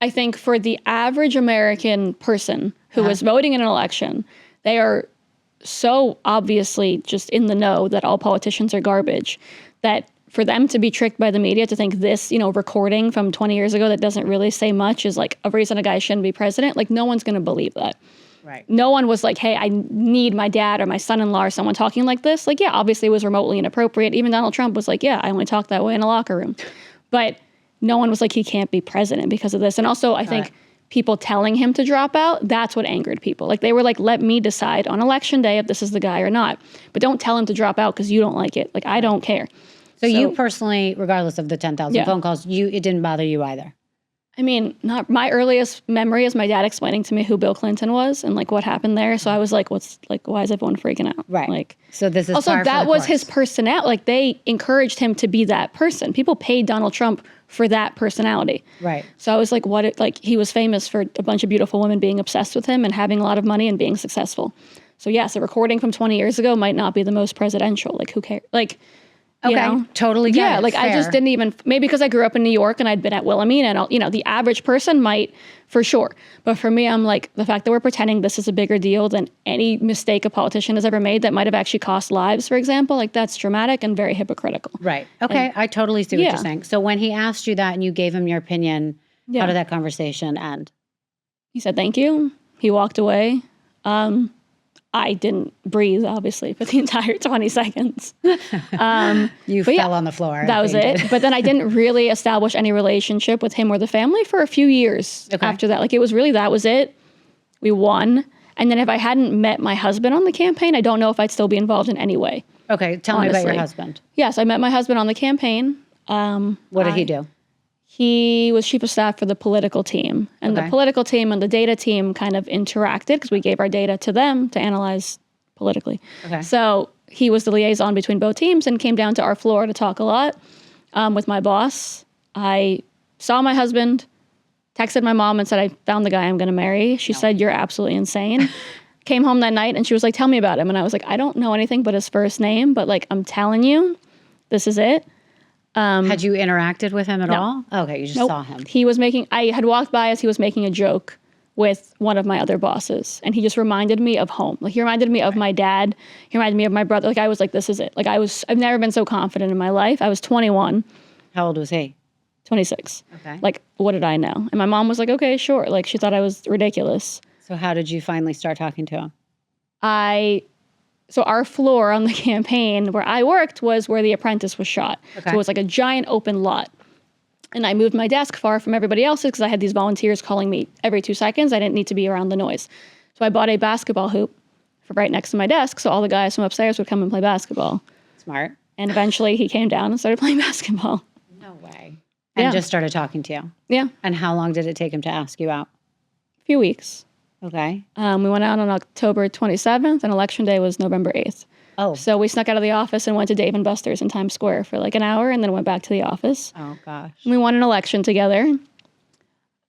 I think for the average American person who is voting in an election, they are so obviously just in the know that all politicians are garbage, that for them to be tricked by the media to think this, recording from 20 years ago that doesn't really say much is like a reason a guy shouldn't be president. Like, no one's going to believe that. Right. No one was like, hey, I need my dad or my son-in-law or someone talking like this. Like, yeah, obviously it was remotely inappropriate. Even Donald Trump was like, yeah, I only talk that way in a locker room. But no one was like, he can't be president because of this. And also, I think people telling him to drop out, that's what angered people. Like, they were like, let me decide on election day if this is the guy or not. But don't tell him to drop out because you don't like it. Like, I don't care. So you personally, regardless of the 10,000 phone calls, it didn't bother you either? I mean, not my earliest memory is my dad explaining to me who Bill Clinton was and like what happened there. So I was like, why is everyone freaking out? Right. Like, so this is also that was his personality. Like, they encouraged him to be that person. People paid Donald Trump for that personality. Right. So I was like, he was famous for a bunch of beautiful women being obsessed with him and having a lot of money and being successful. So yes, a recording from 20 years ago might not be the most presidential. Like, who cares? Like, okay, totally get it. Yeah, like fair. I just didn't even, maybe because I grew up in New York and I'd been at Wilhelmina and, the average person might, for sure. But for me, I'm like, the fact that we're pretending this is a bigger deal than any mistake a politician has ever made that might have actually cost lives, for example, like that's dramatic and very hypocritical. Right. Okay, I totally see what you're saying. So when he asked you that and you gave him your opinion, how did that conversation end? He said, thank you. He walked away. I didn't breathe, obviously, for the entire 20 seconds. You fell on the floor. That was it. But then I didn't really establish any relationship with him or the family for a few years after that. Like, it was really, that was it. We won. And then if I hadn't met my husband on the campaign, I don't know if I'd still be involved in any way. Okay, tell me about your husband. Yes, I met my husband on the campaign. What did he do? He was chief of staff for the political team. And the political team and the data team kind of interacted because we gave our data to them to analyze politically. Okay. So he was the liaison between both teams and came down to our floor to talk a lot with my boss. I saw my husband, texted my mom and said, I found the guy I'm going to marry. She said, you're absolutely insane. Came home that night and she was like, tell me about him. And I was like, I don't know anything but his first name, but like, I'm telling you, this is it. Had you interacted with him at all? Okay, you just saw him. I had walked by as he was making a joke with one of my other bosses, and he just reminded me of home. Like, he reminded me of my dad. He reminded me of my brother. Like, I was like, this is it. Like, I've never been so confident in my life. I was 21. How old was he? 26. Okay. Like, what did I know? And my mom was like, okay, sure. Like, she thought I was ridiculous. So how did you finally start talking to him? So our floor on the campaign where I worked was where The Apprentice was shot. Okay. So it was like a giant open lot. And I moved my desk far from everybody else's because I had these volunteers calling me every 2 seconds. I didn't need to be around the noise. So I bought a basketball hoop for right next to my desk so all the guys from upstairs would come and play basketball. Smart. And eventually he came down and started playing basketball. No way. And just started talking to you? Yeah. And how long did it take him to ask you out? A few weeks. Okay. We went out on October 27th, and Election Day was November 8th. Oh. So we snuck out of the office and went to Dave & Buster's in Times Square for like an hour, and then went back to the office. Oh, gosh. We won an election together.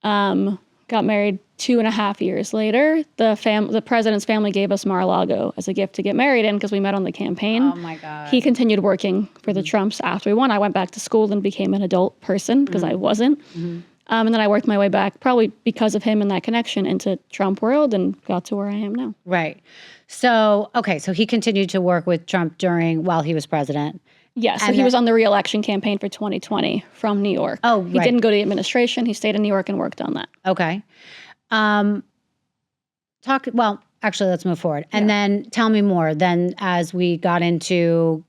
Got married 2.5 years later. The president's family gave us Mar-a-Lago as a gift to get married in because we met on the campaign. Oh, my God. He continued working for the Trumps after we won. I went back to school and became an adult person because I wasn't. Mm-hmm. And then I worked my way back, probably because of him and that connection, into Trump world and got to where I am now. Right. So, okay, so he continued to work with Trump while he was president. Yes, so he was on the re-election campaign for 2020 from New York. Oh, right. He didn't go to the administration. He stayed in New York and worked on that. Okay. Actually, let's move forward. And then tell me more. Then as we got into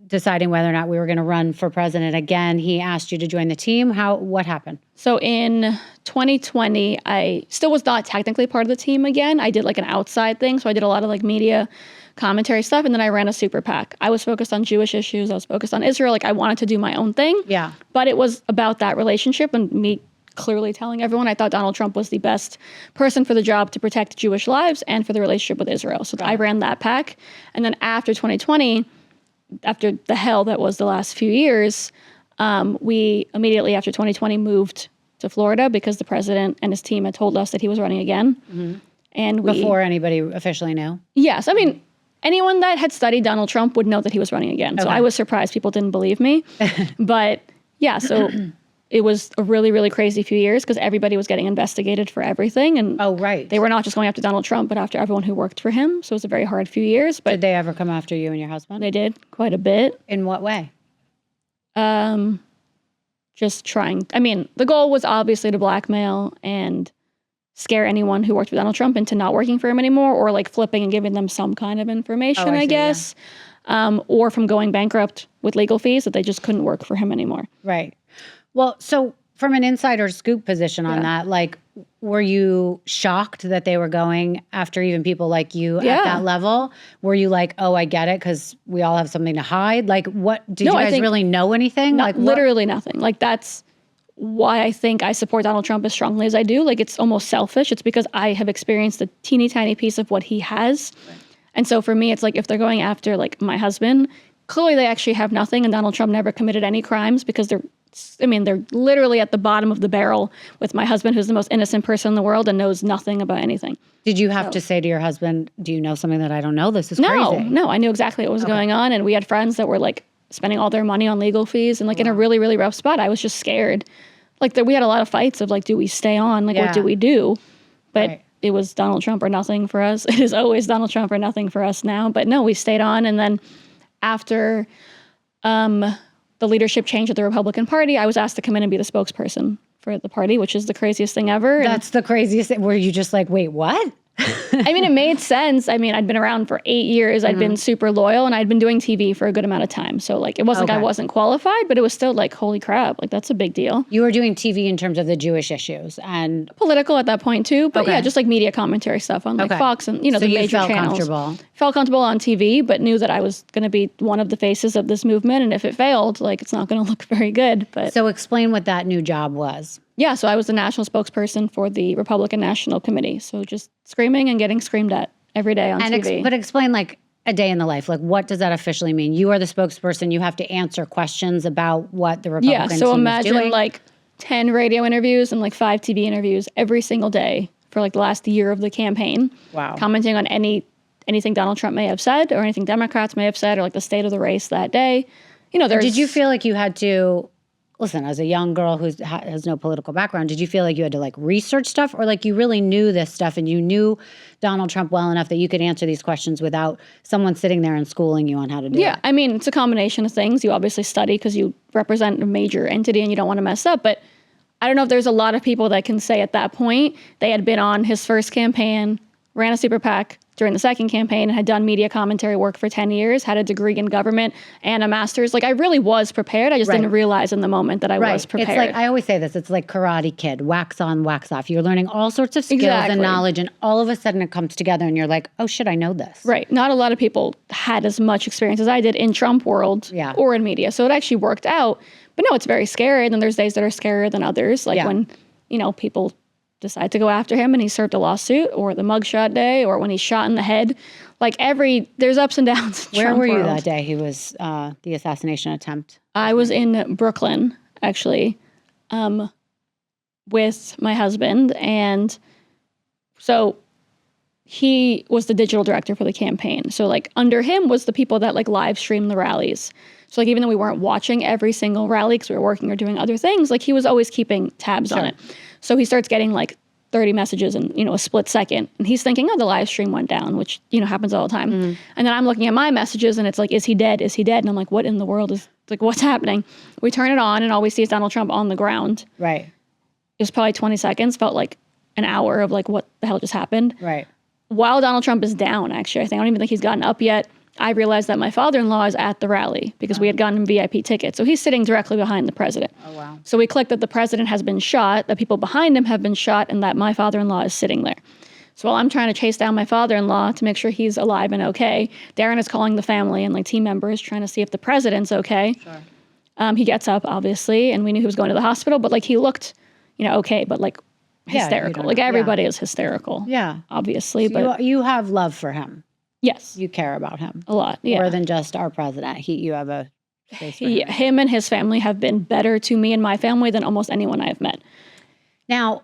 deciding whether or not we were going to run for president again, he asked you to join the team. What happened? So in 2020, I still was not technically part of the team again. I did like an outside thing. So I did a lot of like media commentary stuff. And then I ran a super PAC. I was focused on Jewish issues. I was focused on Israel. Like, I wanted to do my own thing. Yeah. But it was about that relationship and me clearly telling everyone I thought Donald Trump was the best person for the job to protect Jewish lives and for the relationship with Israel. So I ran that PAC. And then after 2020, after the hell that was the last few years, we immediately after 2020 moved to Florida because the president and his team had told us that he was running again. Mm-hmm. And before anybody officially knew? Yes. I mean, anyone that had studied Donald Trump would know that he was running again. Okay. So I was surprised people didn't believe me. But yeah, so it was a really, really crazy few years because everybody was getting investigated for everything. And they were not just going after Donald Trump, but after everyone who worked for him. So it was a very hard few years. But did they ever come after you and your husband? They did quite a bit. In what way? Just trying. I mean, the goal was obviously to blackmail and scare anyone who worked with Donald Trump into not working for him anymore, or like flipping and giving them some kind of information, I guess. Yeah. Or from going bankrupt with legal fees that they just couldn't work for him anymore. Right. Well, so from an insider scoop position on that, like, were you shocked that they were going after even people like you at that level? Were you like, oh, I get it, because we all have something to hide? Like, what, did you guys really know anything? Like, literally nothing. Like, that's why I think I support Donald Trump as strongly as I do. Like, it's almost selfish. It's because I have experienced a teeny tiny piece of what he has. Right. And so for me, it's like, if they're going after like my husband, clearly they actually have nothing, and Donald Trump never committed any crimes, because they're literally at the bottom of the barrel with my husband, who's the most innocent person in the world and knows nothing about anything. Did you have to say to your husband, do you know something that I don't know? This is crazy. No, I knew exactly what was going on. And we had friends that were like spending all their money on legal fees and like in a really, really rough spot. I was just scared. Like, we had a lot of fights of like, do we stay on? Like, what do we do? But it was Donald Trump or nothing for us. It is always Donald Trump or nothing for us now. But no, we stayed on. And then after the leadership change at the Republican Party, I was asked to come in and be the spokesperson for the party, which is the craziest thing ever. That's the craziest thing. Were you just like, wait, what? I mean, it made sense. I mean, I'd been around for 8 years. I'd been super loyal, and I'd been doing TV for a good amount of time. So like, it wasn't like I wasn't qualified, but it was still like, holy crap, like that's a big deal. You were doing TV in terms of the Jewish issues and political at that point too, but just like media commentary stuff on like Fox and the major channels. Felt comfortable on TV, but knew that I was going to be one of the faces of this movement, and if it failed, like, it's not going to look very good. But so explain what that new job was. Yeah, so I was the national spokesperson for the Republican National Committee. So just screaming and getting screamed at every day on TV. But explain, like, a day in the life. Like, what does that officially mean? You are the spokesperson. You have to answer questions about what the Republican team is doing. Yeah, so imagine like 10 radio interviews and like 5 TV interviews every single day for like the last year of the campaign. Wow. Commenting on anything Donald Trump may have said or anything Democrats may have said or like the state of the race that day. Did you feel like you had to... Listen, as a young girl who has no political background, did you feel like you had to like research stuff, or like you really knew this stuff and you knew Donald Trump well enough that you could answer these questions without someone sitting there and schooling you on how to do it? Yeah, I mean, it's a combination of things. You obviously study because you represent a major entity and you don't want to mess up. But I don't know if there's a lot of people that can say at that point they had been on his first campaign, ran a super PAC during the second campaign, and had done media commentary work for 10 years, had a degree in government and a master's. Like, I really was prepared. I just didn't realize in the moment that I was prepared. It's like, I always say this, it's like Karate Kid, wax on, wax off. You're learning all sorts of skills and knowledge, and all of a sudden it comes together and you're like, oh shit, I know this. Right. Not a lot of people had as much experience as I did in Trump world or in media. So it actually worked out. But no, it's very scary. And then there's days that are scarier than others. Like when, people decide to go after him and he served a lawsuit, or the mugshot day, or when he's shot in the head. Like there's ups and downs. Where were you that day? He was the assassination attempt. I was in Brooklyn, actually, with my husband. And so he was the digital director for the campaign. So like under him was the people that like live stream the rallies. So like, even though we weren't watching every single rally because we were working or doing other things, like he was always keeping tabs on it. So he starts getting like 30 messages in, a split second. And he's thinking, oh, the live stream went down, which, happens all the time. Mm-hmm. And then I'm looking at my messages and it's like, is he dead? Is he dead? And I'm like, what in the world is, like, what's happening? We turn it on and all we see is Donald Trump on the ground. Right. It was probably 20 seconds, felt like an hour of like, what the hell just happened? Right. While Donald Trump is down, actually, I don't even think he's gotten up yet. I realized that my father-in-law is at the rally because we had gotten him VIP tickets. So he's sitting directly behind the president. Oh, wow. So we clicked that the president has been shot, that people behind him have been shot, and that my father-in-law is sitting there. So while I'm trying to chase down my father-in-law to make sure he's alive and okay, Darren is calling the family and like team members trying to see if the president's okay. Sure. He gets up, obviously, and we knew he was going to the hospital, but like he looked, okay, but like hysterical. Like everybody is hysterical. Yeah. Obviously. So but you have love for him. Yes. You care about him. A lot, yeah. More than just our president. You have a space for him. Yeah, him and his family have been better to me and my family than almost anyone I've met. Now,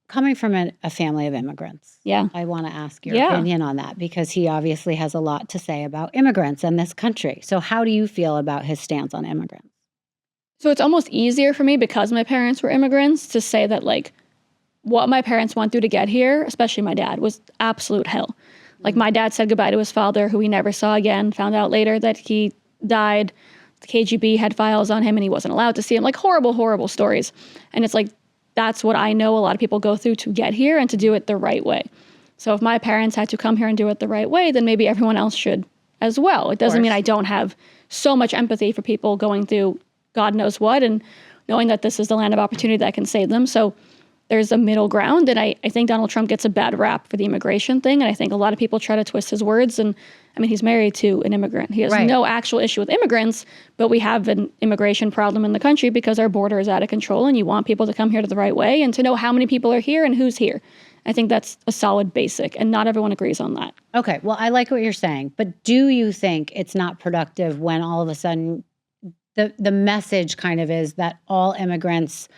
coming from a family of immigrants, I want to ask your opinion on that, because he obviously has a lot to say about immigrants and this country. So how do you feel about his stance on immigrants? So it's almost easier for me because my parents were immigrants to say that like what my parents went through to get here, especially my dad, was absolute hell. Like my dad said goodbye to his father, who he never saw again, found out later that he died. The KGB had files on him and he wasn't allowed to see him. Like horrible, horrible stories. And it's like, that's what I know a lot of people go through to get here and to do it the right way. So if my parents had to come here and do it the right way, then maybe everyone else should as well. It doesn't mean I don't have so much empathy for people going through God knows what and knowing that this is the land of opportunity that can save them. So there's a middle ground. And I think Donald Trump gets a bad rap for the immigration thing. And I think a lot of people try to twist his words. And I mean, he's married to an immigrant. He has no actual issue with immigrants, but we have an immigration problem in the country because our border is out of control and you want people to come here the right way and to know how many people are here and who's here. I think that's a solid basic, and not everyone agrees on that. Okay, well, I like what you're saying, but do you think it's not productive when all of a sudden the message kind of is that all immigrants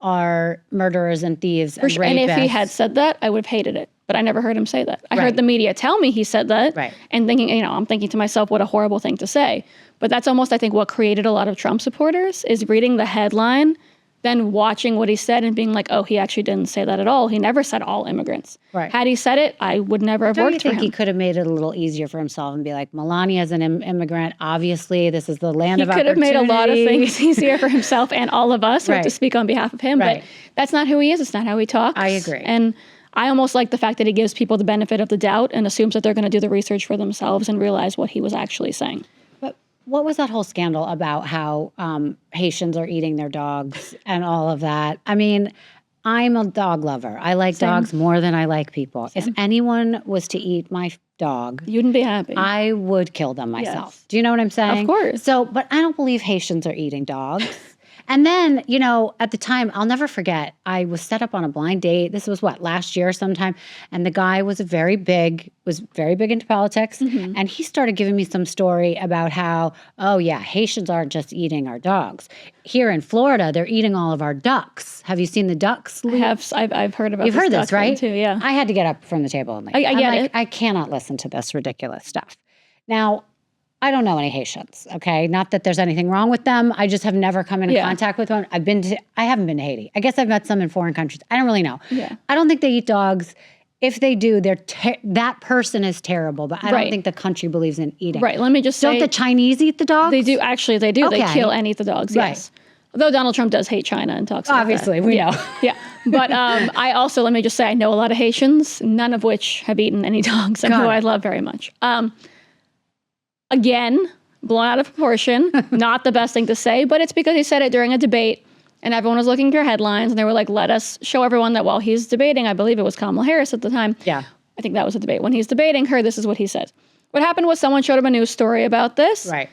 are murderers and thieves and rapists? And if he had said that, I would have hated it. But I never heard him say that. I heard the media tell me he said that. Right. And thinking, I'm thinking to myself, what a horrible thing to say. But that's almost, I think, what created a lot of Trump supporters is reading the headline, then watching what he said and being like, oh, he actually didn't say that at all. He never said all immigrants. Right. Had he said it, I would never have worked for him. Do you think he could have made it a little easier for himself and be like, Melania is an immigrant. Obviously, this is the land of opportunity. He could have made a lot of things easier for himself and all of us to speak on behalf of him. But that's not who he is. It's not how he talks. I agree. And I almost like the fact that he gives people the benefit of the doubt and assumes that they're going to do the research for themselves and realize what he was actually saying. But what was that whole scandal about how Haitians are eating their dogs and all of that? I mean, I'm a dog lover. I like dogs more than I like people. If anyone was to eat my dog, you wouldn't be happy. I would kill them myself. Do you know what I'm saying? Of course. So, but I don't believe Haitians are eating dogs. And then, at the time, I'll never forget, I was set up on a blind date. This was last year sometime. And the guy was very big into politics. Mm-hmm. And he started giving me some story about how, oh yeah, Haitians aren't just eating our dogs. Here in Florida, they're eating all of our ducks. Have you seen the ducks? I've heard about You've heard this, right? Too, yeah. I had to get up from the table and leave. I get it. I cannot listen to this ridiculous stuff. Now, I don't know any Haitians, okay? Not that there's anything wrong with them. I just have never come into contact with one. I haven't been to Haiti. I guess I've met some in foreign countries. I don't really know. Yeah. I don't think they eat dogs. If they do, that person is terrible, but I don't think the country believes in eating. Right, let me just say. Don't the Chinese eat the dogs? They do, actually, they do. Okay. They kill and eat the dogs, yes. Although Donald Trump does hate China and talks about Obviously, that. we know. Yeah, but I also, let me just say, I know a lot of Haitians, none of which have eaten any dogs and who I love very much. Again, blown out of proportion, not the best thing to say, but it's because he said it during a debate and everyone was looking for headlines and they were like, let us show everyone that while he's debating, I believe it was Kamala Harris at the time. Yeah. I think that was a debate. When he's debating her, this is what he says. What happened was someone showed him a news story about this. Right.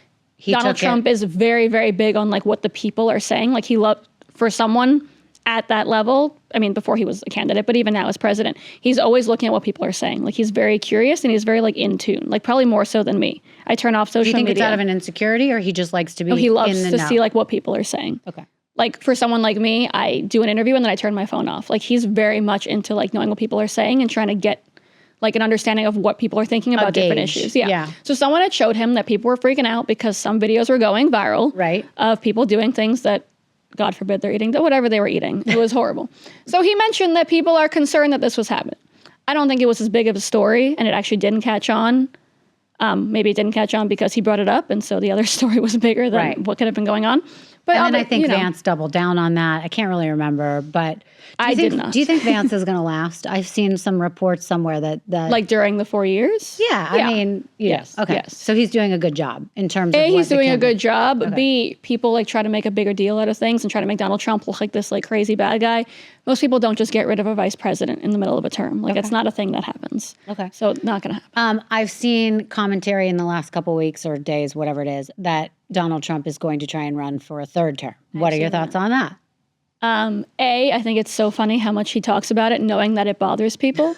Donald Trump is very, very big on what the people are saying. Like he loved, for someone at that level, I mean, before he was a candidate, but even now as president, he's always looking at what people are saying. Like he's very curious and he's very in tune, probably more so than me. I turn off social media. Do you think it's out of an insecurity or he just likes to be he loves in the know? See what people are saying. Okay. For someone like me, I do an interview and then I turn my phone off. He's very much into knowing what people are saying and trying to get an understanding of what people are thinking about different issues. Yeah. So someone had showed him that people were freaking out because some videos were going viral. Right. Of people doing things that, God forbid, they're eating, whatever they were eating. It was horrible. So he mentioned that people are concerned that this was happening. I don't think it was as big of a story, and it actually didn't catch on. Maybe it didn't catch on because he brought it up, and so the other story was bigger than what could have been going on. But and then I think Vance doubled down on that. I can't really remember, but did not. Do you think Vance is going to last? I've seen some reports somewhere that during the 4 years. Yeah, I mean, yes. Okay, yes. So he's doing a good job in terms of. A, he's doing a good job. Okay. B, people try to make a bigger deal out of things and try to make Donald Trump look like this crazy bad guy. Most people don't just get rid of a vice president in the middle of a term. It's not a thing that happens. Okay, so not going to happen. I've seen commentary in the last couple weeks or days, whatever it is, that Donald Trump is going to try and run for a third term. What are your thoughts on that? I think it's so funny how much he talks about it, knowing that it bothers people.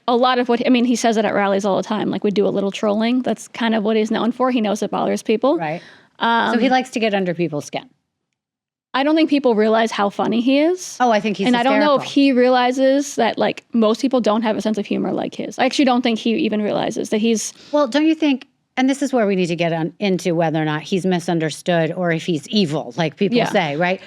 A lot of he says it at rallies all the time. We do a little trolling. That's kind of what he's known for. He knows it bothers people. Right. So he likes to get under people's skin. I don't think people realize how funny he is. Oh, I think he's hysterical. I don't know if he realizes that, most people don't have a sense of humor like his. I actually don't think he even realizes that he's... Well, don't you think and this is where we need to get into whether or not he's misunderstood or if he's evil, like people say, right?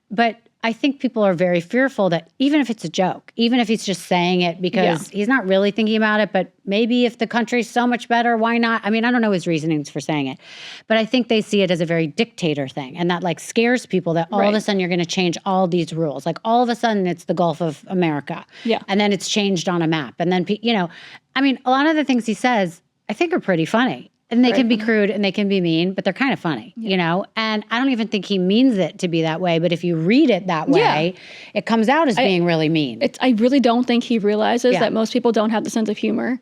But I think people are very fearful that even if it's a joke, even if he's just saying it because he's not really thinking about it, but maybe if the country's so much better, why not? I mean, I don't know his reasonings for saying it, but I think they see it as a very dictator thing. And that like scares people that all of a sudden you're going to change all these rules. Like all of a sudden it's the Gulf of America. Yeah. And then it's changed on a map. And then, I mean, a lot of the things he says, I think are pretty funny. And they can be crude and they can be mean, but they're kind of funny, And I don't even think he means it to be that way. But if you read it that way, it comes out as being really mean. I really don't think he realizes that most people don't have the sense of humor.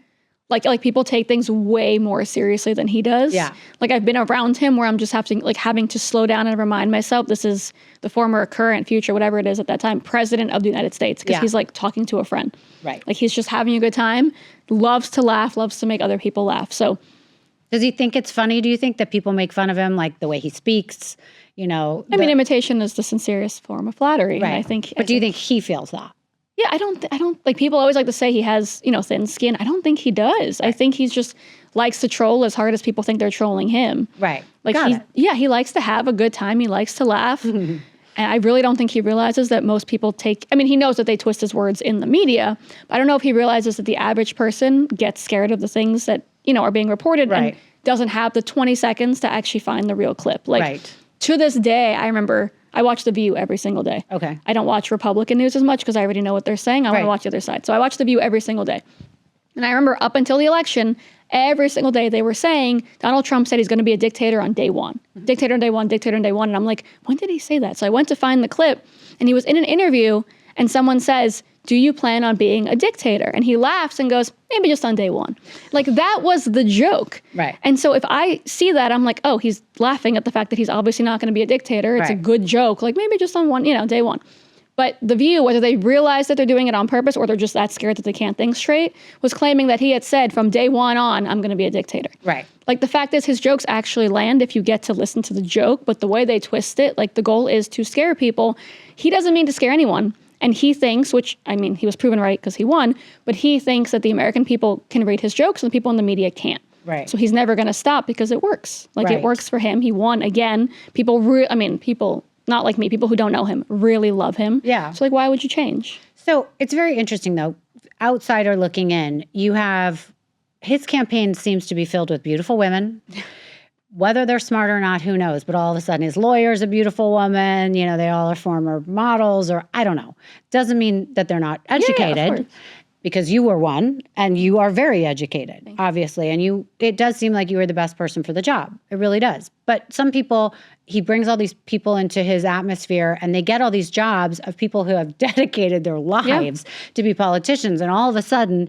Like people take things way more seriously than he does. Yeah. Like I've been around him where I'm just having to slow down and remind myself this is the former, current, future, whatever it is at that time, president of the United States. Because he's like talking to a friend. Right. Like he's just having a good time, loves to laugh, loves to make other people laugh. So does he think it's funny? Do you think that people make fun of him, like the way he speaks? I mean, imitation is the sincerest form of flattery. Right. I think. But do you think he feels that? Yeah, I don't like people always like to say he has, thin skin. I don't think he does. Right. I think he's just likes to troll as hard as people think they're trolling him. Right. Like he likes to have a good time. He likes to laugh. And I really don't think he realizes that most people he knows that they twist his words in the media, but I don't know if he realizes that the average person gets scared of the things that, are being reported and doesn't have the 20 seconds to actually find the real clip. Like to this day, I remember I watch The View every single day. Okay. I don't watch Republican news as much because I already know what they're saying. I want to watch the other side. So I watch The View every single day. And I remember up until the election, every single day they were saying Donald Trump said he's going to be a dictator on day one. Dictator on day one, dictator on day one. And I'm like, when did he say that? So I went to find the clip and he was in an interview and someone says, do you plan on being a dictator? And he laughs and goes, maybe just on day one. Like that was the joke. Right. And so if I see that, I'm like, oh, he's laughing at the fact that he's obviously not going to be a dictator. It's a good joke. Like maybe just on day one. But The View, whether they realize that they're doing it on purpose or they're just that scared that they can't think straight, was claiming that he had said from day one on, I'm going to be a dictator. Right. Like the fact is his jokes actually land if you get to listen to the joke, but the way they twist it, like the goal is to scare people. He doesn't mean to scare anyone. And he thinks, he was proven right because he won, but he thinks that the American people can read his jokes and the people in the media can't. Right. So he's never going to stop because it works. Like it works for him. He won again. People, not like me, people who don't know him really love him. Yeah. So why would you change? So it's very interesting though. Outsider looking in, you have his campaign seems to be filled with beautiful women. Whether they're smart or not, who knows? But all of a sudden his lawyer's a beautiful woman. They all are former models or I don't know. Doesn't mean that they're not educated because you were one and you are very educated, obviously. And it does seem like you were the best person for the job. It really does. But some people, he brings all these people into his atmosphere and they get all these jobs of people who have dedicated their lives to be politicians. And all of a sudden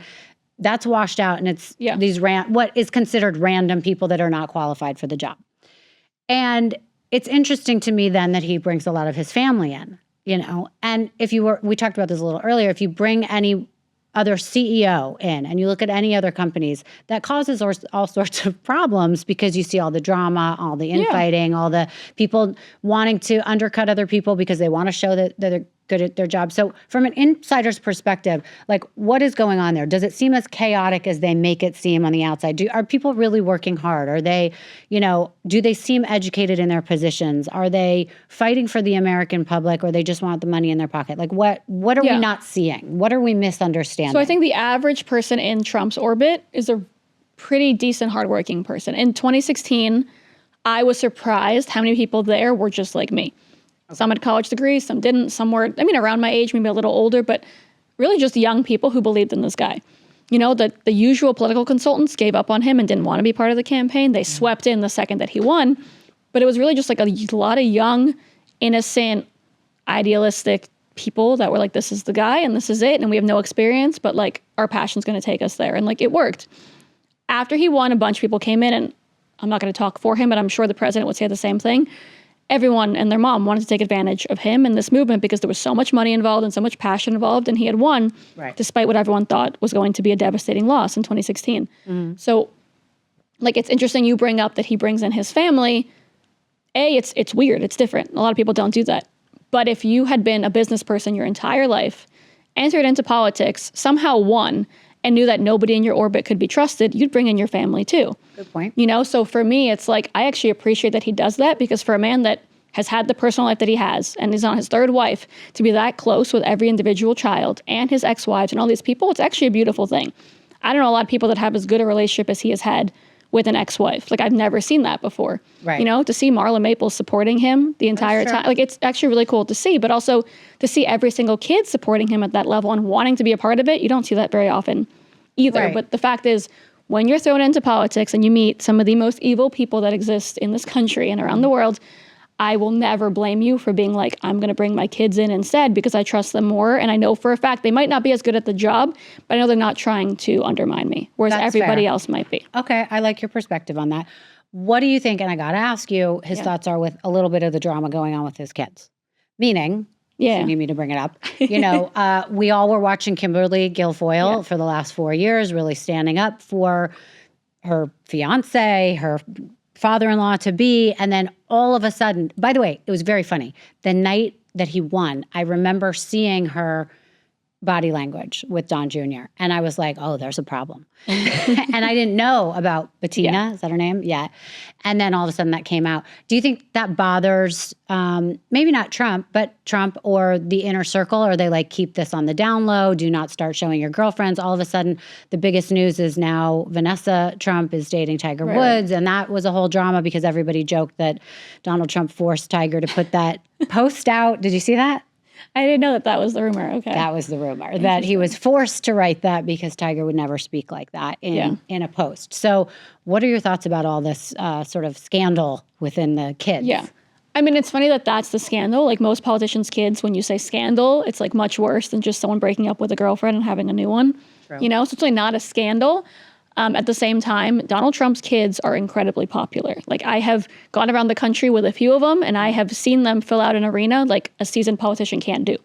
that's washed out and it's these what is considered random people that are not qualified for the job. And it's interesting to me then that he brings a lot of his family in, and we talked about this a little earlier, if you bring any other CEO in and you look at any other companies, that causes all sorts of problems because you see all the drama, all the infighting, all the people wanting to undercut other people because they want to show that they're good at their job. So from an insider's perspective, like what is going on there? Does it seem as chaotic as they make it seem on the outside? Are people really working hard? Are they, do they seem educated in their positions? Are they fighting for the American public or they just want the money in their pocket? Like what are we not seeing? What are we misunderstanding? So I think the average person in Trump's orbit is a pretty decent, hardworking person. In 2016, I was surprised how many people there were just like me. Some had college degrees, some didn't, some were, around my age, maybe a little older, but really just young people who believed in this guy. The usual political consultants gave up on him and didn't want to be part of the campaign. They swept in the second that he won, but it was really just like a lot of young, innocent, idealistic people that were like, this is the guy and this is it, and we have no experience, but like our passion's going to take us there. And like it worked. After he won, a bunch of people came in, and I'm not going to talk for him, but I'm sure the president would say the same thing. Everyone and their mom wanted to take advantage of him and this movement because there was so much money involved and so much passion involved, and he had won despite what everyone thought was going to be a devastating loss in 2016. So like it's interesting you bring up that he brings in his family. It's weird. It's different. A lot of people don't do that. But if you had been a business person your entire life, entered into politics, somehow won, and knew that nobody in your orbit could be trusted, you'd bring in your family too. Good point. You know, so for me, it's like, I actually appreciate that he does that, because for a man that has had the personal life that he has and is on his third wife, to be that close with every individual child and his ex-wives and all these people, it's actually a beautiful thing. I don't know a lot of people that have as good a relationship as he has had with an ex-wife. Like, I've never seen that before. Right. You know, to see Marla Maples supporting him the entire time, like, it's actually really cool to see, but also to see every single kid supporting him at that level and wanting to be a part of it. You don't see that very often either. Right. But the fact is, when you're thrown into politics and you meet some of the most evil people that exist in this country and around the world, I will never blame you for being like, I'm going to bring my kids in instead because I trust them more. And I know for a fact they might not be as good at the job, but I know they're not trying to undermine me, whereas That's everybody fair. else might be. Okay, I like your perspective on that. What do you think, and I got to ask you, his thoughts are with a little bit of the drama going on with his kids? Meaning, Yeah. you need me to bring it up. You know, we all were watching Kimberly Guilfoyle for the last 4 years, really standing up for her fiance, her father-in-law to be, and then all of a sudden, by the way, it was very funny. The night that he won, I remember seeing her body language with Don Jr. And I was like, oh, there's a problem. And I didn't know about Bettina, is that her name? Yeah. And then all of a sudden that came out. Do you think that bothers, maybe not Trump, but Trump or the inner circle? Or they like, keep this on the down low, do not start showing your girlfriends. All of a sudden, the biggest news is now Vanessa Trump is dating Tiger Woods. And that was a whole drama because everybody joked that Donald Trump forced Tiger to put that post out. Did you see that? I didn't know that that was the rumor. Okay. That was the rumor, that he was forced to write that because Tiger would never speak like that in a post. So what are your thoughts about all this sort of scandal within the kids? Yeah. I mean, it's funny that that's the scandal. Like, most politicians' kids, when you say scandal, it's like much worse than just someone breaking up with a girlfriend and having a new one. True. You know, so it's really not a scandal. At the same time, Donald Trump's kids are incredibly popular. Like, I have gone around the country with a few of them, and I have seen them fill out an arena like a seasoned politician can't do.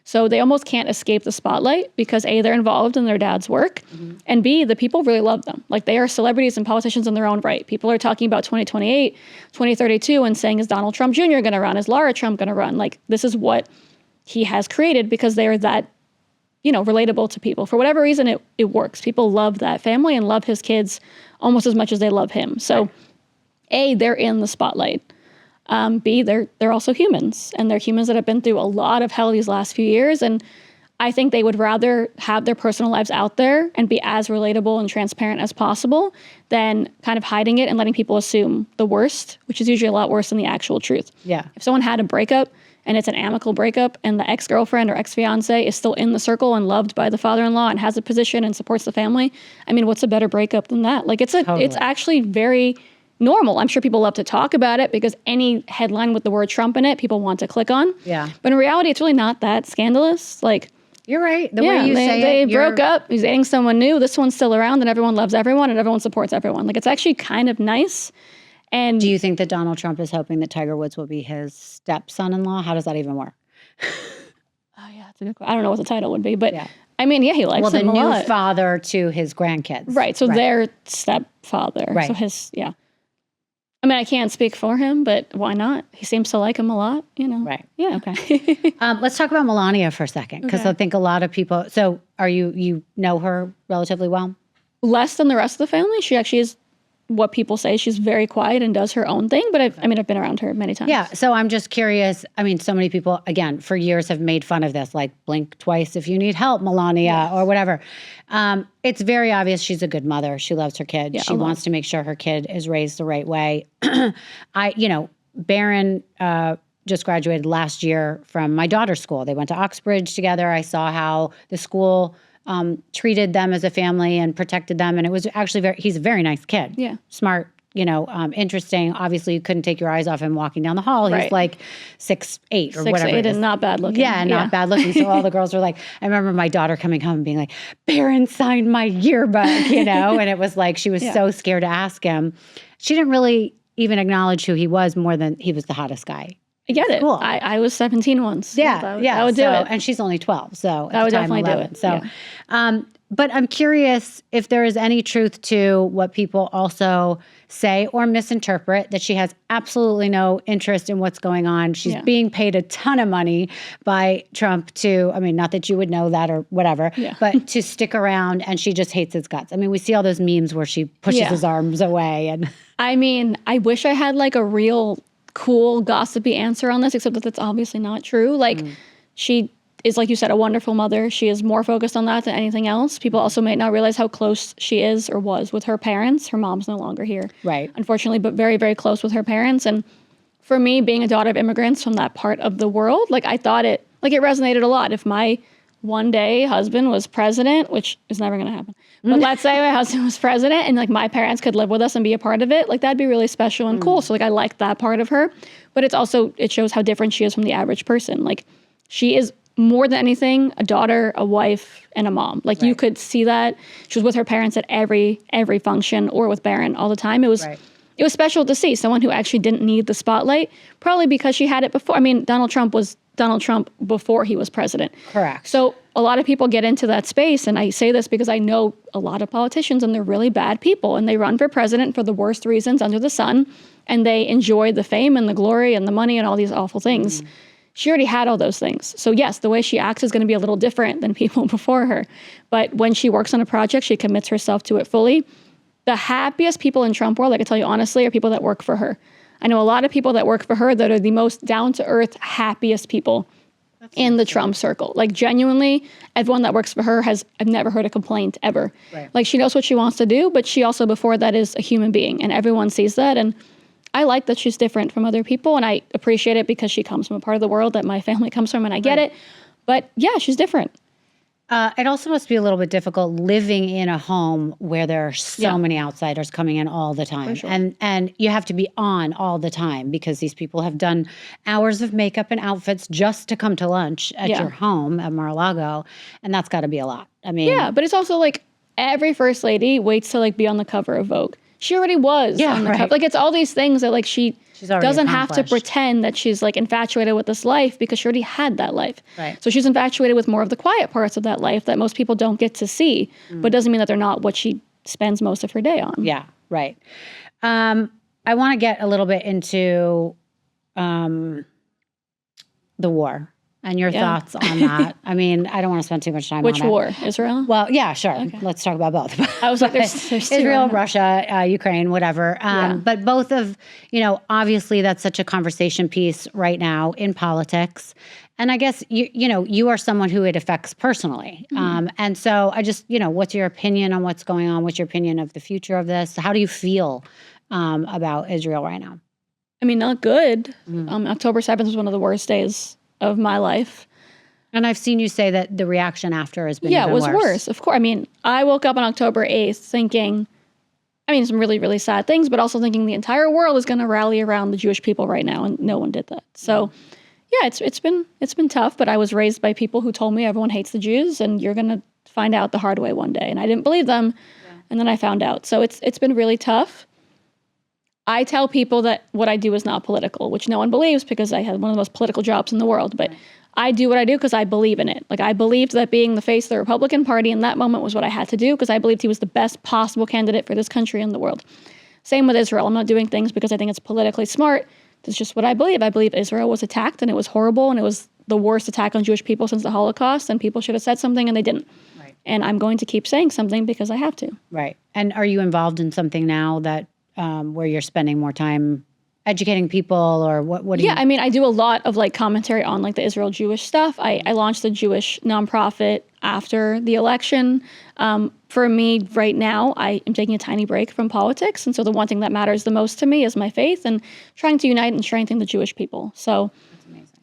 So they almost can't escape the spotlight because A, they're involved in their dad's work, and B, the people really love them. Like, they are celebrities and politicians in their own right. People are talking about 2028, 2032 and saying, is Donald Trump Jr. going to run? Is Lara Trump going to run? Like, this is what he has created because they are that, you know, relatable to people. For whatever reason, it works. People love that family and love his kids almost as much as they love him. So A, they're in the spotlight. B, they're also humans, and they're humans that have been through a lot of hell these last few years. And I think they would rather have their personal lives out there and be as relatable and transparent as possible than kind of hiding it and letting people assume the worst, which is usually a lot worse than the actual truth. Yeah. If someone had a breakup and it's an amicable breakup and the ex-girlfriend or ex-fiance is still in the circle and loved by the father-in-law and has a position and supports the family, I mean, what's a better breakup than that? Like, it's actually very normal. I'm sure people love to talk about it because any headline with the word Trump in it, people want to click on. Yeah. But in reality, it's really not that scandalous. Like, You're right. The way you say they it, broke up. He's dating someone new. This one's still around, and everyone loves everyone, and everyone supports everyone. Like, it's actually kind of nice. And Do you think that Donald Trump is hoping that Tiger Woods will be his stepson-in-law? How does that even work? oh yeah, it's a good question. I don't know what the title would be, but Yeah. I mean, yeah, he likes The him a new lot. father to his grandkids. Right. So their stepfather. Right. So his, yeah. I mean, I can't speak for him, but why not? He seems to like him a lot, you know? Right. Yeah. Okay. Let's talk about Melania for a second, because I think a lot of people. So, you know her relatively well? Less than the rest of the family. She actually is what people say. She's very quiet and does her own thing, but I've been around her many times. Yeah. So I'm just curious. I mean, so many people, again, for years have made fun of this, like blink twice if you need help, Melania, or whatever. It's very obvious she's a good mother. She loves her kid. Yeah, she wants to make sure her kid is raised the right way. Barron just graduated last year from my daughter's school. They went to Oxbridge together. I saw how the school treated them as a family and protected them. And it was actually he's a very nice kid. Yeah. Smart, interesting. Obviously, you couldn't take your eyes off him walking down the hall. He's like 6'8" or whatever. 6'8" and not bad looking. Yeah, not bad looking. So all the girls were like, I remember my daughter coming home and being like, Barron signed my yearbook, and it was like she was so scared to ask him. She didn't really even acknowledge who he was more than he was the hottest guy I get it. Cool. I was 17 once. Yeah, I would do it. And she's only 12, so I would definitely do it. So, but I'm curious if there is any truth to what people also say or misinterpret, that she has absolutely no interest in what's going on. She's being paid a ton of money by Trump to, I mean, not that you would know that or whatever, but to stick around, and she just hates his guts. I mean, we see all those memes where she pushes his arms away. And I mean, I wish I had like a real cool gossipy answer on this, except that that's obviously not true. Like she is, like you said, a wonderful mother. She is more focused on that than anything else. People also might not realize how close she is or was with her parents. Her mom's no longer here, right, unfortunately, but very, very close with her parents. And for me, being a daughter of immigrants from that part of the world, like I thought it resonated a lot. If my one day husband was president, which is never going to happen, but let's say my husband was president and like my parents could live with us and be a part of it, like that'd be really special and cool. So like I like that part of her, but it shows how different she is from the average person. Like she is more than anything a daughter, a wife, and a mom. Like you could see that. She was with her parents at every function, or with Barron all the time. It was special to see someone who actually didn't need the spotlight, probably because she had it before. I mean, Donald Trump was Donald Trump before he was president. Correct. So a lot of people get into that space, and I say this because I know a lot of politicians, and they're really bad people, and they run for president for the worst reasons under the sun, and they enjoy the fame and the glory and the money and all these awful things. She already had all those things. So yes, the way she acts is going to be a little different than people before her. But when she works on a project, she commits herself to it fully. The happiest people in Trump world, I can tell you honestly, are people that work for her. I know a lot of people that work for her that are the most down-to-earth, happiest people in the Trump circle. Like genuinely, everyone that works for her I've never heard a complaint ever. Right. Like she knows what she wants to do, but she also before that is a human being, and everyone sees that. And I like that she's different from other people, and I appreciate it because she comes from a part of the world that my family comes from, and I get it. But yeah, she's different. It also must be a little bit difficult living in a home where there are so many outsiders coming in all the time. Sure. And you have to be on all the time because these people have done hours of makeup and outfits just to come to lunch at your home at Mar-a-Lago. And that's got to be a lot. I mean, yeah, but it's also like every first lady waits to like be on the cover of Vogue. She already was on the cover. Like it's all these things that like she doesn't have to pretend that she's like infatuated with this life because she already had that life. Right. So she's infatuated with more of the quiet parts of that life that most people don't get to see, but doesn't mean that they're not what she spends most of her day on. Yeah, right. I want to get a little bit into the war. And your thoughts on that. I mean, I don't want to spend too much time on it. Which war? Israel? Well, yeah, sure. Okay. Let's talk about both. I was like, there's Israel, Russia, Ukraine, whatever. But both of, obviously that's such a conversation piece right now in politics. And I guess, you are someone who it affects personally. And so I just, what's your opinion on what's going on? What's your opinion of the future of this? How do you feel about Israel right now? I mean, not good. October 7th was one of the worst days of my life. And I've seen you say that the reaction after has been even worse. Yeah, it was worse. Of course. I mean, I woke up on October 8th thinking, some really, really sad things, but also thinking the entire world is going to rally around the Jewish people right now, and no one did that. So, yeah, it's been tough, but I was raised by people who told me everyone hates the Jews, and you're going to find out the hard way one day. And I didn't believe them, and then I found out. So it's been really tough. I tell people that what I do is not political, which no one believes because I had one of the most political jobs in the world. But I do what I do because I believe in it. Like I believed that being the face of the Republican Party in that moment was what I had to do because I believed he was the best possible candidate for this country and the world. Same with Israel. I'm not doing things because I think it's politically smart. It's just what I believe. I believe Israel was attacked and it was horrible and it was the worst attack on Jewish people since the Holocaust, and people should have said something and they didn't. Right. And I'm going to keep saying something because I have to. Right. And are you involved in something now that where you're spending more time educating people, or what do you? Yeah, I mean, I do a lot of like commentary on like the Israel Jewish stuff. I launched a Jewish nonprofit after the election. For me right now, I am taking a tiny break from politics. And so the one thing that matters the most to me is my faith and trying to unite and strengthen the Jewish people. So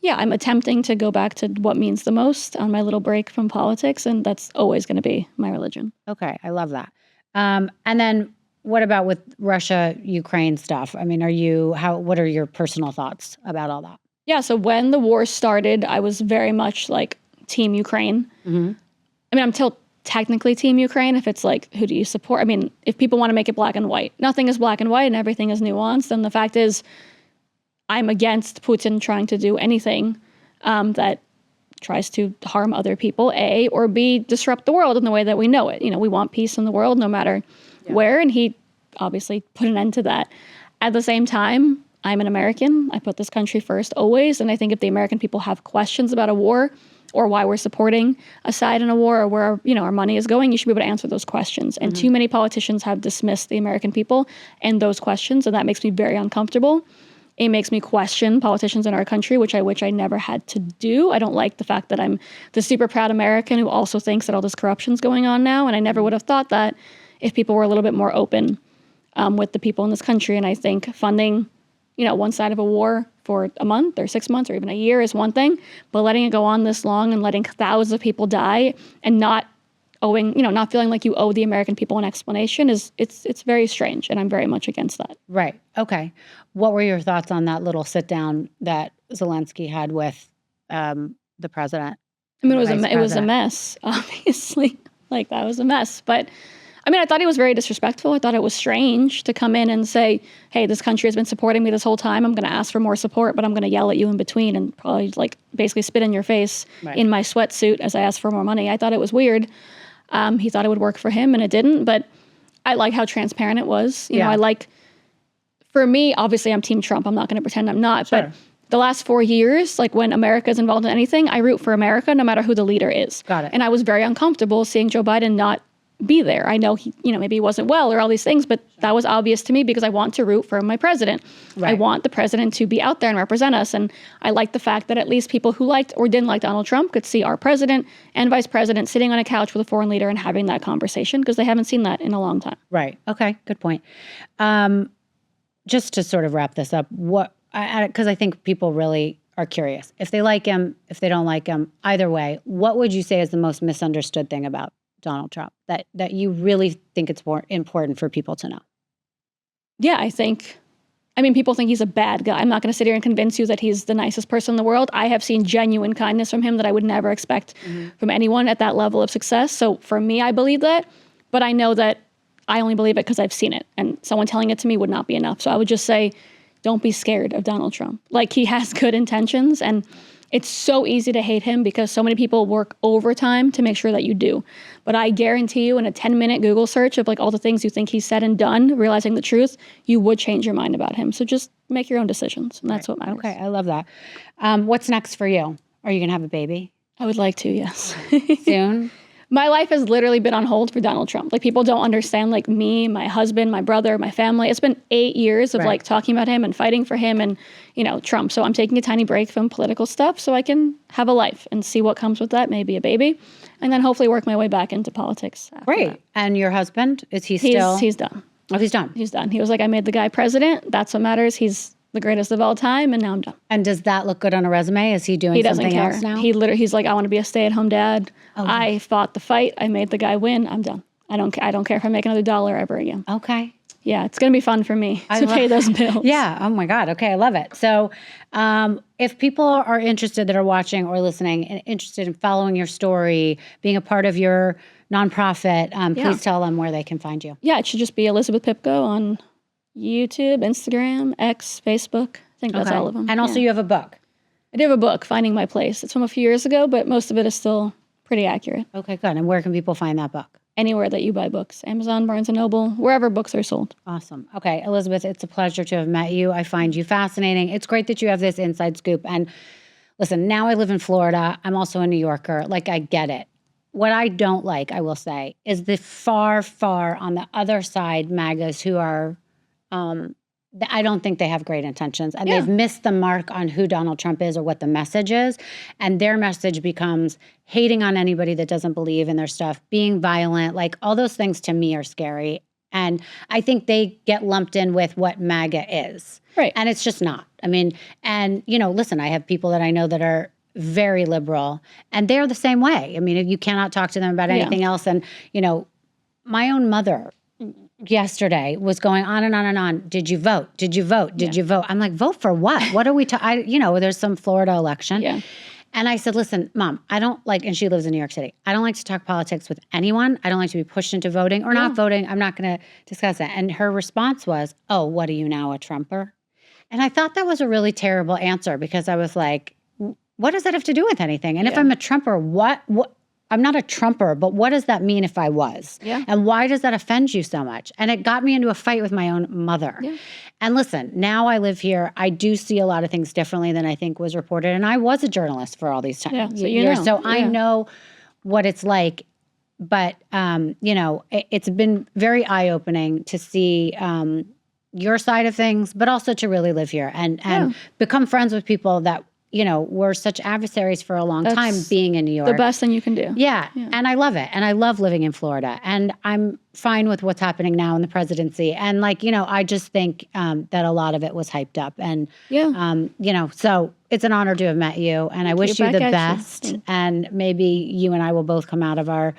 yeah, I'm attempting to go back to what means the most on my little break from politics. And that's always going to be my religion. Okay, I love that. And then what about with Russia, Ukraine stuff? I mean, what are your personal thoughts about all that? Yeah, so when the war started, I was very much like Team Ukraine. Mm-hmm. I mean, I'm still technically Team Ukraine if it's like, who do you support? I mean, if people want to make it black and white, nothing is black and white and everything is nuanced. And the fact is, I'm against Putin trying to do anything that tries to harm other people, A, or B, disrupt the world in the way that we know it. You know, we want peace in the world no matter where, and he obviously put an end to that. At the same time, I'm an American. I put this country first always, and I think if the American people have questions about a war or why we're supporting a side in a war or where, you know, our money is going, you should be able to answer those questions. And too many politicians have dismissed the American people and those questions, and that makes me very uncomfortable. It makes me question politicians in our country, which I never had to do. I don't like the fact that I'm the super proud American who also thinks that all this corruption's going on now. And I never would have thought that if people were a little bit more open with the people in this country. And I think funding, you know, one side of a war for a month or 6 months or even a year is one thing, but letting it go on this long and letting thousands of people die and not owing, you know, not feeling like you owe the American people an explanation it's very strange, and I'm very much against that. Right. Okay. What were your thoughts on that little sit down that Zelensky had with the president? I mean, it was a mess, obviously. Like, that was a mess. But I mean, I thought he was very disrespectful. I thought it was strange to come in and say, hey, this country has been supporting me this whole time. I'm going to ask for more support, but I'm going to yell at you in between and probably like basically spit in your face in my sweatsuit as I ask for more money. I thought it was weird. He thought it would work for him, and it didn't. But I like how transparent it was. You know, I like, for me, obviously I'm Team Trump. I'm not going to pretend I'm not. Sure. But the last 4 years, like when America is involved in anything, I root for America no matter who the leader is. Got it. And I was very uncomfortable seeing Joe Biden not be there. I know he, you know, maybe he wasn't well or all these things, but that was obvious to me because I want to root for my president. Right. I want the president to be out there and represent us. And I like the fact that at least people who liked or didn't like Donald Trump could see our president and vice president sitting on a couch with a foreign leader and having that conversation, because they haven't seen that in a long time. Right. Okay. Good point. Just to sort of wrap this up, because I think people really are curious. If they like him, if they don't like him, either way, what would you say is the most misunderstood thing about Donald Trump that you really think it's more important for people to know? Yeah, I mean, people think he's a bad guy. I'm not going to sit here and convince you that he's the nicest person in the world. I have seen genuine kindness from him that I would never expect from anyone at that level of success. So for me, I believe that, but I know that I only believe it because I've seen it, and someone telling it to me would not be enough. So I would just say, don't be scared of Donald Trump. Like, he has good intentions, and it's so easy to hate him because so many people work overtime to make sure that you do. But I guarantee you, in a 10-minute Google search of like all the things you think he's said and done, realizing the truth, you would change your mind about him. So just make your own decisions, and that's what matters. Okay, I love that. What's next for you? Are you going to have a baby? I would like to, yes. Soon? My life has literally been on hold for Donald Trump. Like, people don't understand, like, me, my husband, my brother, my family. It's been 8 years of like talking about him and fighting for him and, you know, Trump. So I'm taking a tiny break from political stuff so I can have a life and see what comes with that, maybe a baby, and then hopefully work my way back into politics. Great. That. And your husband, is he still? He's done. Oh, he's done. He's done. He was like, I made the guy president. That's what matters. He's the greatest of all time, and now I'm done. And does that look good on a resume? Is he doing something else now? He's like, I want to be a stay-at-home dad. Okay. I fought the fight. I made the guy win. I'm done. I don't care if I make another dollar ever again. Okay. Yeah, it's going to be fun for me to pay those bills. Yeah. Oh my God. Okay. I love it. So if people are interested that are watching or listening and interested in following your story, being a part of your nonprofit, please tell them where they can find you. Yeah, it should just be Elizabeth Pipko on YouTube, Instagram, X, Facebook. I think that's all of them. And also you have a book. I do have a book, Finding My Place. It's from a few years ago, but most of it is still pretty accurate. Okay, good. And where can people find that book? Anywhere that you buy books. Amazon, Barnes & Noble, wherever books are sold. Awesome. Okay, Elizabeth, it's a pleasure to have met you. I find you fascinating. It's great that you have this inside scoop. And listen, now I live in Florida. I'm also a New Yorker. Like, I get it. What I don't like, I will say, is the far, far on the other side MAGAs who are... I don't think they have great intentions, and they've missed the mark on who Donald Trump is or what the message is. And their message becomes hating on anybody that doesn't believe in their stuff, being violent, like all those things to me are scary. And I think they get lumped in with what MAGA is. Right. And it's just not. I mean, and, you know, listen, I have people that I know that are very liberal, and they're the same way. I mean, you cannot talk to them about anything else. And, you know, my own mother yesterday was going on and on and on. Did you vote? Did you vote? Did you vote? I'm like, vote for what? What are we you know, there's some Florida election. Yeah. And I said, listen, Mom, I don't like, and she lives in New York City. I don't like to talk politics with anyone. I don't like to be pushed into voting or not voting. I'm not going to discuss that. And her response was, oh, what are you now, a Trumper? And I thought that was a really terrible answer because I was like, what does that have to do with anything? And if I'm a Trumper, what I'm not a Trumper, but what does that mean if I was? Yeah. And why does that offend you so much? And it got me into a fight with my own mother. Yeah. And listen, now I live here. I do see a lot of things differently than I think was reported. And I was a journalist for all these times. Yeah, so you know. So I know what it's like. But, it's been very eye-opening to see your side of things, but also to really live here and become friends with people that, were such adversaries for a long time being in New York. The best thing you can do. Yeah. And I love it. And I love living in Florida. And I'm fine with what's happening now in the presidency. And I just think that a lot of it was hyped up. And, so it's an honor to have met you. And I wish you the best. And maybe you and I will both come out of our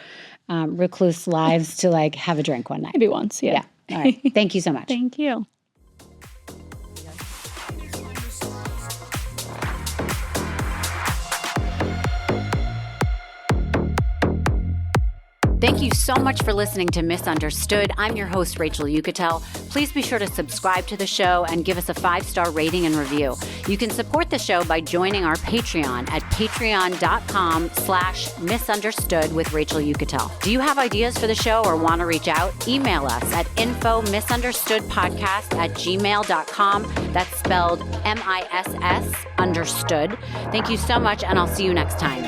recluse lives to have a drink one night. Maybe once. Yeah. All right. Thank you so much. Thank you. Thank you so much for listening to Misunderstood. I'm your host, Rachel Yucatel. Please be sure to subscribe to the show and give us a 5-star rating and review. You can support the show by joining our Patreon at patreon.com/misunderstood with Rachel Yucatel. Do you have ideas for the show or want to reach out? Email us at info misunderstoodpodcast@gmail.com. That's spelled MISS understood. Thank you so much, and I'll see you next time.